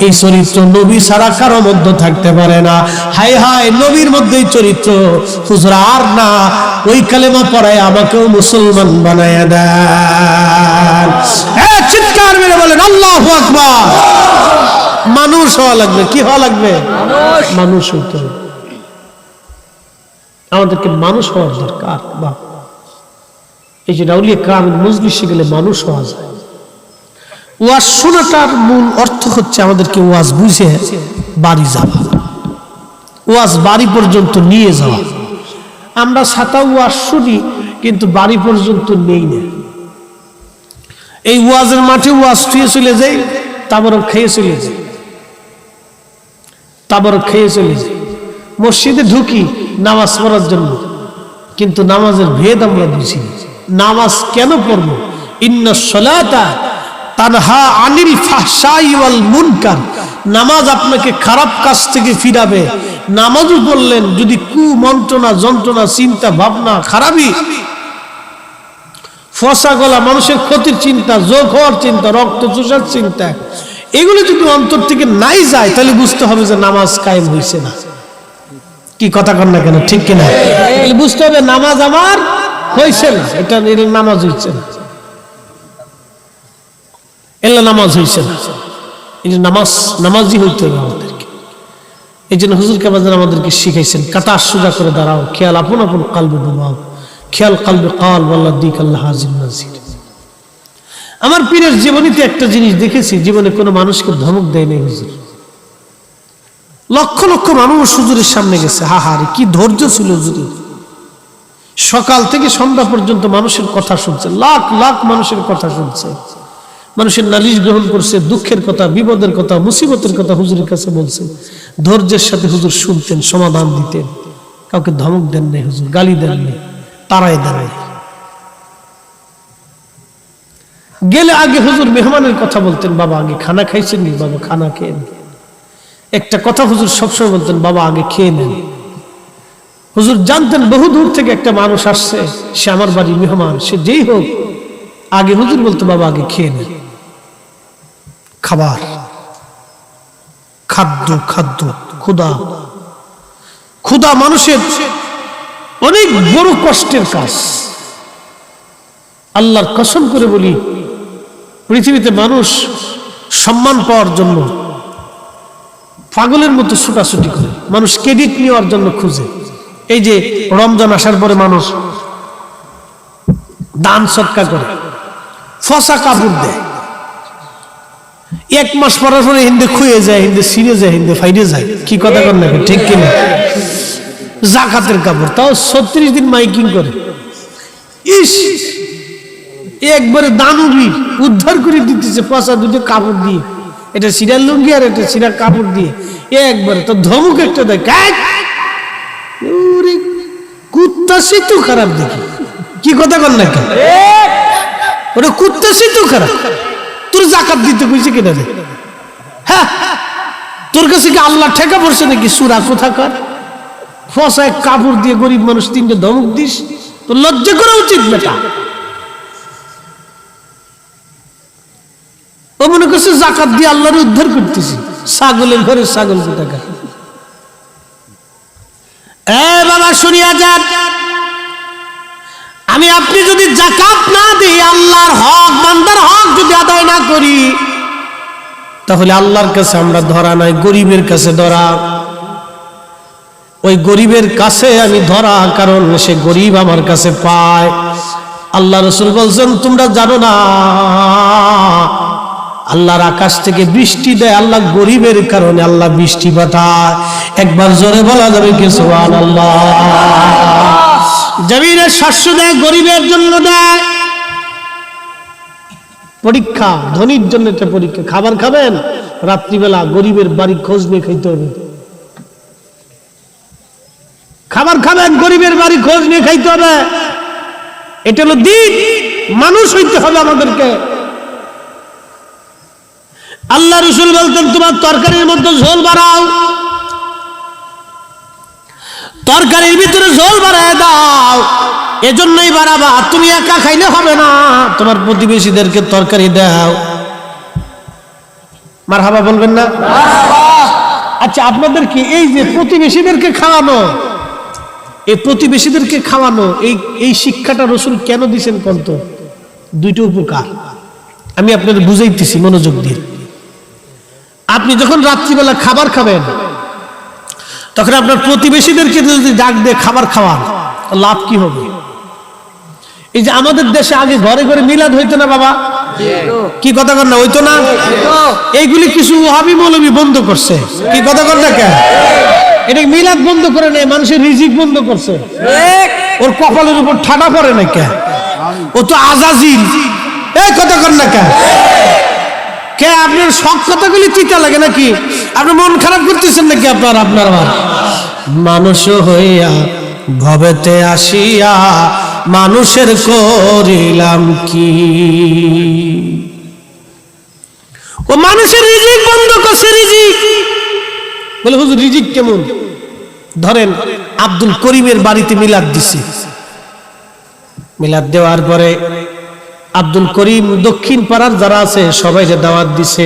এই চরিত্র নবী ছাড়া কারো মধ্যে থাকতে পারে না। হায় হায় নবীর মধ্যেই চরিত্র, হুজুর আর না, ওই কালেমা পড়ায় আমাকেও মুসলমান বানায়া দেন। চিৎকার মেরে বলেন আল্লাহু আকবার। মানুষ হওয়া লাগবে, কি হওয়া লাগবে? মানুষ হইতে হবে, আমাদেরকে মানুষ হওয়ার দরকার। বাহ, এই যে আউলিয়া কেরামের মজলিসে গেলে মানুষ হওয়া যায়। ওয়াজ শোনাটার মূল অর্থ হচ্ছে আমাদেরকে ওয়াজ বুঝে বাড়ি যাওয়া, ওয়াজ বাড়ি পর্যন্ত নিয়ে যাওয়া। আমরা ছাতা ওয়াজ শুনি কিন্তু বাড়ি পর্যন্ত নেই না। এই ওয়াজের মাঠে ওয়াজ শুয়ে চলে যাই, তারপর খেয়ে চলে যাই, তারপর খেয়ে চলে যাই। মসজিদে ঢুকি নামাজ পড়ার জন্য, কিন্তু নামাজের ভেদ আমরা বুঝি। নামাজ কেন পড়বো? ইন্নাস সালাতা তানহা আনিল ফাহশাই ওয়াল মুনকার, নামাজ আপনাকে খারাপ কাজ থেকে ফিরাবে। নামাজও বললেন যদি কুমন্ত্রণা, যন্ত্রণা, চিন্তা, ভাবনা, খারাপি, ফসা গলা, মানুষের ক্ষতির চিন্তা, যোগ হওয়ার চিন্তা, রক্ত চুষার চিন্তা, এগুলো যদি অন্তর থেকে নাই যায়, তাহলে বুঝতে হবে যে নামাজ কায়েম হয়েছে না। কি কথা কন না কেন, ঠিক কিনা? বুঝতে হবে নামাজ আমার হয়েছে না, এটা নামাজ হয়েছে না, এলা নামাজ হয়েছে না। এই যে নামাজি হইতে হবে আমাদেরকে। এই জন্য হুজুর কেবাজান আমাদেরকে শিখাইছেন, কাতা সোজা করে দাঁড়াও, খেয়াল আপন আপন কালবে ডুবাও, খেয়াল কালবে কাল ওয়াল্লাহ দিক আল্লাহ হাজির নাজির। আমার পীরের জীবনীতে একটা জিনিস দেখেছি, জীবনে কোনো মানুষকে ধমক দেয় নাই হুজুর। লক্ষ লক্ষ মানুষ হুজুরের সামনে গেছে, হাহারে কি ধৈর্য ছিল হুজুরের। সকাল থেকে সন্ধ্যা পর্যন্ত মানুষের কথা শুনছে, লাখ লাখ মানুষের কথা শুনছে, মানুষের নালিশ গ্রহণ করছে, দুঃখের কথা, বিপদের কথা, মুসিবতের কথা হুজুরের কাছে বলছে। ধৈর্যের সাথে হুজুর শুনতেন, সমাধান দিতেন, কাউকে ধমক দেন নাই হুজুর, গালি দেন নাই, তারাই দাঁড়ায় গেলে আগে হুজুর মেহমানের কথা বলতেন, বাবা আগে খানা খাইছেন নি, বাবা খানা খেয়ে নেন। একটা কথা হুজুর সবসময় বলতেন, বাবা আগে খেয়ে নেন। হুজুর জানতেন বহু দূর থেকে একটা মানুষ আসছে, সে আমার বাড়ির মেহমান, সে যেই হোক, আগে হুজুর বলতো বাবা আগে খেয়ে নেন। খাবার, খাদ্য, ক্ষুধা, ক্ষুধা মানুষের অনেক বড় কষ্টের কাজ। আল্লাহর কসম করে বলি, পৃথিবীতে মানুষ সম্মান পাওয়ার জন্য পাগলের মতো ছুটাছুটি করে, মানুষ ক্রেডিট নেওয়ার জন্য খুঁজে। এই যে রমজান আসার পরে মানুষ দান সৎকার করে, ফসা কাপড় দেয়, এক মাস পরার পরে হিন্দে খুয়ে যায়, হিন্দে ছিঁড়ে যায়, হিন্দে ফাইডে যায়। কি কথা কর না, ঠিক কিনা? জাকাতের কাপড়, তাও 36 দিন মাইকিং করে। ইস একবারে দানবী উদ্ধার করে দিতেছে পচা দুটো কাপড় দিয়ে, এটা সিরার লুঙ্গি আর এটা সিরার কাপড় দিয়ে একবারে তো ধমক একটা দেয়, কুত্তা সে তো খারাপ দেখি, কি কথা কর না কেন, ওটা কুত্তা সে তো খারাপ, তোর জাকাত দিতে কইছে কিনা রে? হ্যাঁ, তোর কাছে কি আল্লাহ ঠেকা পড়ছে নাকি? সুরা কোথাকার, ফসা এক কাপড় দিয়ে গরিব মানুষ তিনটে ধমক দিস, তোর লজ্জা করা উচিত বেটা। ও মনে করছে জাকাত দিয়ে আল্লাহর উদ্ধার করতেছি, ছাগলের ঘরে ছাগল কোথাকার। বাবা শুনিয়া যান, আমি আপনি যদি জাকাত না দিই, আল্লাহর হক বান্দার হক যদি আদায় না করি, তাহলে আল্লাহর কাছে আমরা ধরা নাই, গরিবের কাছে ধরা। ওই গরিবের কাছে আমি ধরা, কারণ সে গরিব আমার কাছে পায়। আল্লাহ রাসূল বলছেন, তোমরা জানো না আল্লাহর আকাশ থেকে বৃষ্টি দেয় আল্লাহ গরিবের কারণে, আল্লাহ বৃষ্টি পাঠায়। একবার জোরে বলা যাবে কি সুবহানাল্লাহ? জমিনের শস্য দেয় গরিবের জন্য দেয়। পরীক্ষা, ধনীর জন্য একটা পরীক্ষা। খাবার খাবেন, রাত্রিবেলা গরিবের বাড়ি খোঁজ নিয়ে খাইতে হবে। খাবার খাবেন, গরিবের বাড়ি খোঁজ নিয়ে খাইতে হবে। এটা হলো দিন, মানুষ হইতে হবে আমাদেরকে। আল্লাহ রাসূল বলতেন, তোমার তরকারির মধ্যে ঝোল বাড়াও, তরকারির ভিতরে ঝোল বাড়ায় দাও। এজন্যই বাড়াবা, তুমি একা খাইলে হবে না, তোমার প্রতিবেশীদেরকে তরকারি দাও। মারহাবা বলবেন না? আচ্ছা, আপনাদের কি এই যে প্রতিবেশীদেরকে খাওয়ানো, এই প্রতিবেশীদেরকে খাওয়ানো, এই শিক্ষাটা রাসূল কেন দিয়েছেন কোন? তো দুইটা উপকার আমি আপনাদের বুঝাইতেছি, মনোযোগ দিয়ে। আপনি যখন রাত্রিবেলা খাবার খাবেন, তখন আপনার প্রতিবেশীদেরকে যদি ডাক দিয়ে খাবার খাওয়ান, লাভ কি হবে? এই যে আমাদের দেশে আগে ঘরে ঘরে মিলাদ হইতো না বাবা, কি কথা কর না, হইতো না? এইগুলি কিছু ওয়াহাবি মৌলবী বন্ধ করছে, কি কথা কর না কেন? এটা মিলাদ বন্ধ করে নেই, মানুষের রিজিক বন্ধ করছে। ওর কপালের উপর ঠাডা পড়ে না কেন? ও তো আজাজিল, এই কথা কর না কেন? কে আপনার সব কথাগুলি তিতা লাগে নাকি? আপনি মন খারাপ করতেছেন নাকি? আপনার মানুষ হইয়া ভবেতে আসিয়া মানুষের করিলাম কি? ও মানুষের রিজিক বন্ধ করছে। রিজিক বলে, হুজুর রিজিক কেমন? ধরেন আব্দুল করিমের বাড়িতে মিলাদ দিছে, মিলাদ দেওয়ার পরে আব্দুল করিম দক্ষিণ পাড়ার যারা আছে সবাইকে দাওয়াত দিছে।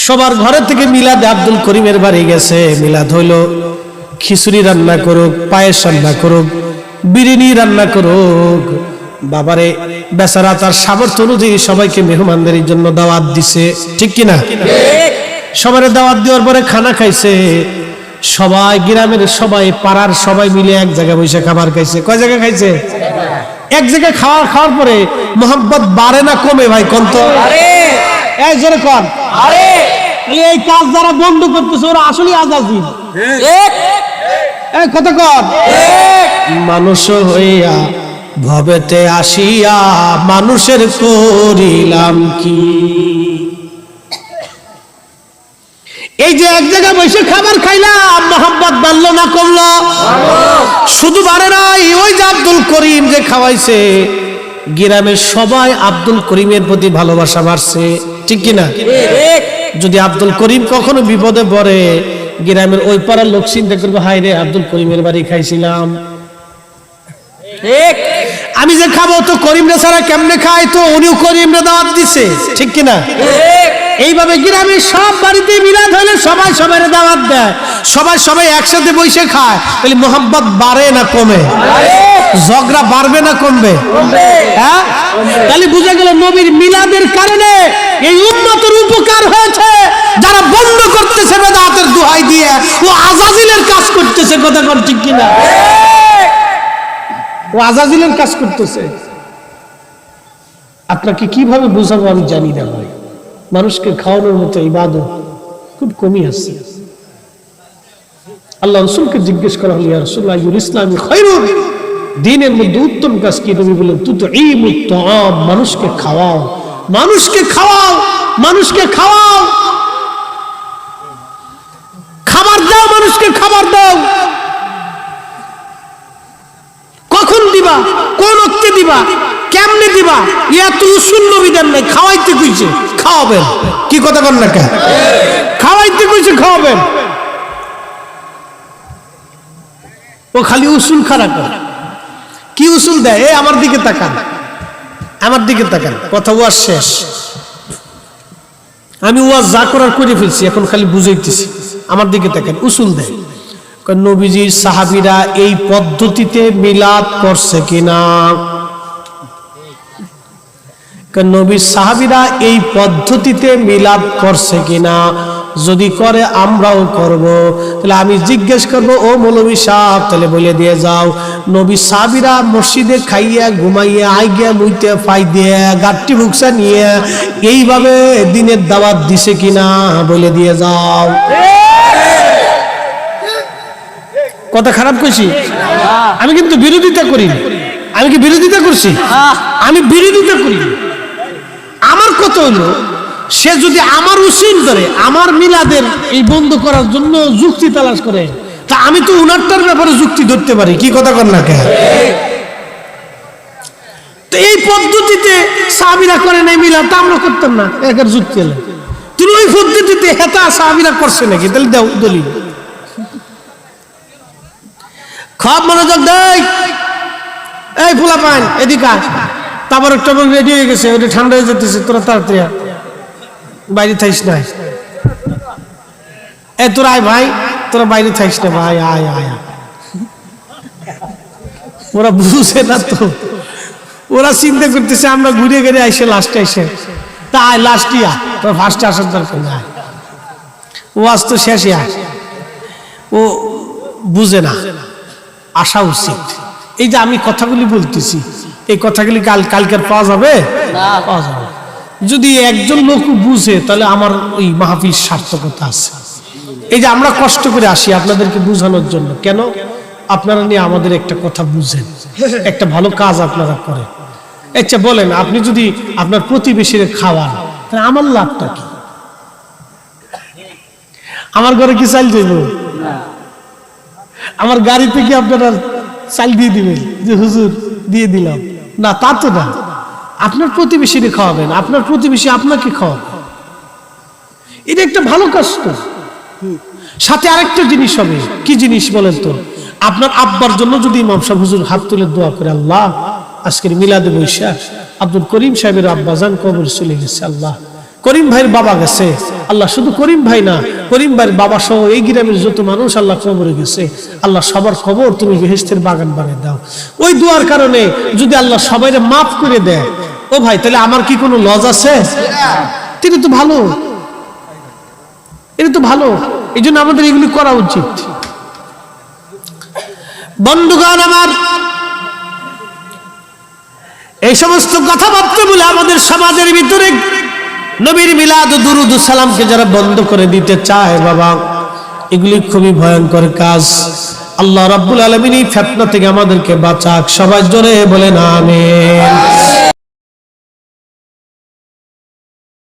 সবার ঘরে থেকে মিলাদে আব্দুল করিমের বাড়ি গেছে। মিলাদ হইল, খিচুড়ি রান্না করুক, পায়েস রান্না করুক, বিরিয়ানি রান্না করুক। বাবারে বেচারা তার সামর্থ্য অনুযায়ী সবাইকে মেহমানদের জন্য দাওয়াত দিছে, ঠিক কিনা? সবার দাওয়াত দেওয়ার পরে খানা খাইছে। সবাই গ্রামের সবাই, পাড়ার সবাই মিলে এক জায়গায় বসে খাবার খাইছে। কয় জায়গায় খাইছে? এক জায়গায় খাওয়ার পরে মোহাম্মত বাড়ে না কমে? ভাই কোন তো, এই জোরে কোন। এই কাজ যারা বন্ধ করতেছে ওরা আসলে আজাজিল। কত কর, মানুষ হইয়া ভবেতে আসিয়া মানুষের করিলাম কি? এই যে এক জায়গায় বসে খাবার খাইলাম, মোহাম্মত বাড়লো না কমলো? শুধু বাড়ে নাই, ওই যে আব্দুল করিম যে খাওয়াইছে, গ্রামের সবাই আব্দুল করিমের প্রতি ভালোবাসা বাড়ছে, ঠিক কিনা? যদি আব্দুল করিম কখনো বিপদে পড়ে, গ্রামের ওই পাড়ার লোক চিন্তা করবে, হায় রে আব্দুল করিমের বাড়ি খাইছিলাম, আমি যে খাবো তো করিম রে ছাড়া কেমনে খাই, তো উনিও করিম রে দাওয়াত দিছে, ঠিক কিনা? এইভাবে গ্রামের সব বাড়িতে মিলাদ হলে সবাই সবাই দাওয়াত দেয়, সবাই একসাথে বসে খায়। তাহলে মোহাম্মত বাড়ে না কমে? ঝগড়া বাড়বে না কমবে? হ্যাঁ, তাহলে বুঝা গেল নবীর মিলাদের কারণে এই উম্মতের উপকার হয়েছে। যারা বন্ধ করতেছে বেদাতের দোহাই দিয়ে, ও আজাজিলের কাজ করতেছে, কথা কর ঠিক কিনা? ও আজাজিলের কাজ করতেছে। আপনাকে কিভাবে বোঝাবো আমি জানি না ভাই। মানুষকে খাওয়ানোর মতো ইবাদত খুব কমই আছে। আল্লাহ রাসূলকে জিজ্ঞেস করা হলো, ইয়া রাসূলুল্লাহ, আইয়ুল ইসলামি খায়রুন, দিনের মধ্যে উত্তম কাজ কি? নবী বলেন তুতঈমুত তাআম, মানুষকে খাওয়াও, মানুষকে খাওয়াও, মানুষকে খাওয়াও, খাবার দাও, মানুষকে খাবার দাও। কখন দিবা, কোন ওক্তে দিবা, কেমনে দিবা, এত উসুল নবী দেন নাই। খাওয়াইতে কইছে, খাওয়াবেন। কি কথা বল না কে? খাওয়াইতে কইছে, খাওয়াবেন। ও খালি উসুল খারাপ করে। কি উসুল দেয়? এই আমার দিকে তাকান, আমার দিকে তাকান। কথা ওয়াজ শেষ, আমি ওয়াজ যা করার করে ফেলছি, এখন খালি বুঝাইতেছি। আমার দিকে তাকান। উসুল দেয়, নবীজির সাহাবীরা এই পদ্ধতিতে মিলাদ করছে কিনা? নবীর সাহাবীরা এই পদ্ধতিতে মিলাদ করছে কিনা? যদি করে আমরাও করব। তাহলে আমি জিজ্ঞেস করব, ও মৌলভী সাহেব, তাহলে বলে দিয়ে যাও, নবী সাহাবীরা মসজিদে খাইয়া ঘুমাইয়া আইগিয়া মুইতে ফাই দিয়ে গাট্টি ভুকসা নিয়ে এইভাবে দিনের দাওয়াত দিছে কিনা বলে দিয়ে যাও। কথা খারাপ কইছি? আমি কিন্তু বিরোধিতা করি। আমি কি বিরোধিতা করছি? আমি বিরোধিতা করি। আমার কথা হলো, সে যদি আমার উসিল ধরে আমার মিলাদের এই বন্ধ করার জন্য যুক্তি তালাশ করে, তা আমি তো উনারটার ব্যাপারে যুক্তি ধরতে পারি। কি কথা কর না কেন? তো এই পদ্ধতিতে সাহাবীরা করে নাই মিলাদ, তা আমরা করতাম না। একের যুক্তি এলো, তুমি ওই পদ্ধতিতে হেতা সাহাবীরা করছে নাকি? তাহলে দাও দলিল। খুব মনোযোগ দেয়। এই ফুলা পান এদিকে, তারপর একটা রেডি হয়ে গেছে, ওটা ঠান্ডা হয়ে যেতেছে, তোরা তাড়াতাড়ি বাইরে থাইস না। এ তোরা আয় ভাই, তোরা বাইরে থাইস না ভাই, আয় আয়। ওরা বুঝে না তো, ওরা চিন্তা করতেছে আমরা ঘুরে ঘুরে আইসে লাস্টে আইসে, তা আয় লাস্টই আয়, তোর ফার্স্টে আসার দরকার নাই। ও আজ তো শেষে আয়। ও বুঝে না, আসা উচিত। এই যে আমি কথাগুলি বলতেছি, এই কথাগুলি কালকের পাওয়া যাবে না? পাওয়া যাবে। যদি একজন লোক বুঝে, তাহলে আমার ওই মাহফিল সার্থকতা আছে। এই যে আমরা কষ্ট করে আসি আপনাদেরকে বুঝানোর জন্য, কেন? আপনারা নিয়ে আমাদের একটা কথা বুঝেন, একটা ভালো কাজ আপনারা করেন। আচ্ছা বলেন, আপনি যদি আপনার প্রতিবেশীর খাওয়ান, তাহলে আমার লাভটা কি? আমার ঘরে কি চাল দেব? আমার গাড়িতে কি আপনারা চাল দিয়ে দিবেন যে হুজুর দিয়ে দিলাম? না, তা তো না। আপনার প্রতিবেশীরে খাওয়াবেন, আপনার প্রতিবেশী আপনাকে খাওয়াবে। এটা একটা ভালো কাজ তো। সাথে আরেকটা জিনিস হবে। কি জিনিস বলেন তো? আপনার আব্বার জন্য যদি ইমাম সাহেব হুজুর হাত তুলে দোয়া করে, আল্লাহ আজকের মিলাদে বৈশাখ আব্দুল করিম সাহেবের আব্বাজান কবর চলে গেছে, আল্লাহ করিম ভাইয়ের বাবা গেছে, আল্লাহ শুধু করিম ভাই না, করিম ভাইয়ের বাবা সহ এই গ্রামের যত মানুষ আল্লাহ কবরে গেছে, আল্লাহ সবার খবর তুমি বেহেশতের বাগান বানিয়ে দাও। ওই দোয়ার কারণে যদি আল্লাহ সবাইকে মাফ করে দেয়, ও ভাই, তাহলে আমার কি কোনো লজ আছে? এটা তো ভালো, এটা তো ভালো। এই জন্য আমাদের এগুলি করা উচিত। বন্ধুগণ আমার, এই সমস্ত কথাবার্তা বলে আমাদের সমাজের ভিতরে নবীর মিলাদ ও দুরুদ ও সালামকে যারা বন্ধ করে দিতে চায়, বাবা, এগুলি খুবই ভয়ঙ্কর কাজ। আল্লাহ রাব্বুল আলামিন এই ফিতনা থেকে আমাদেরকে বাঁচাক। সবাই জোরে বলেন আমিন।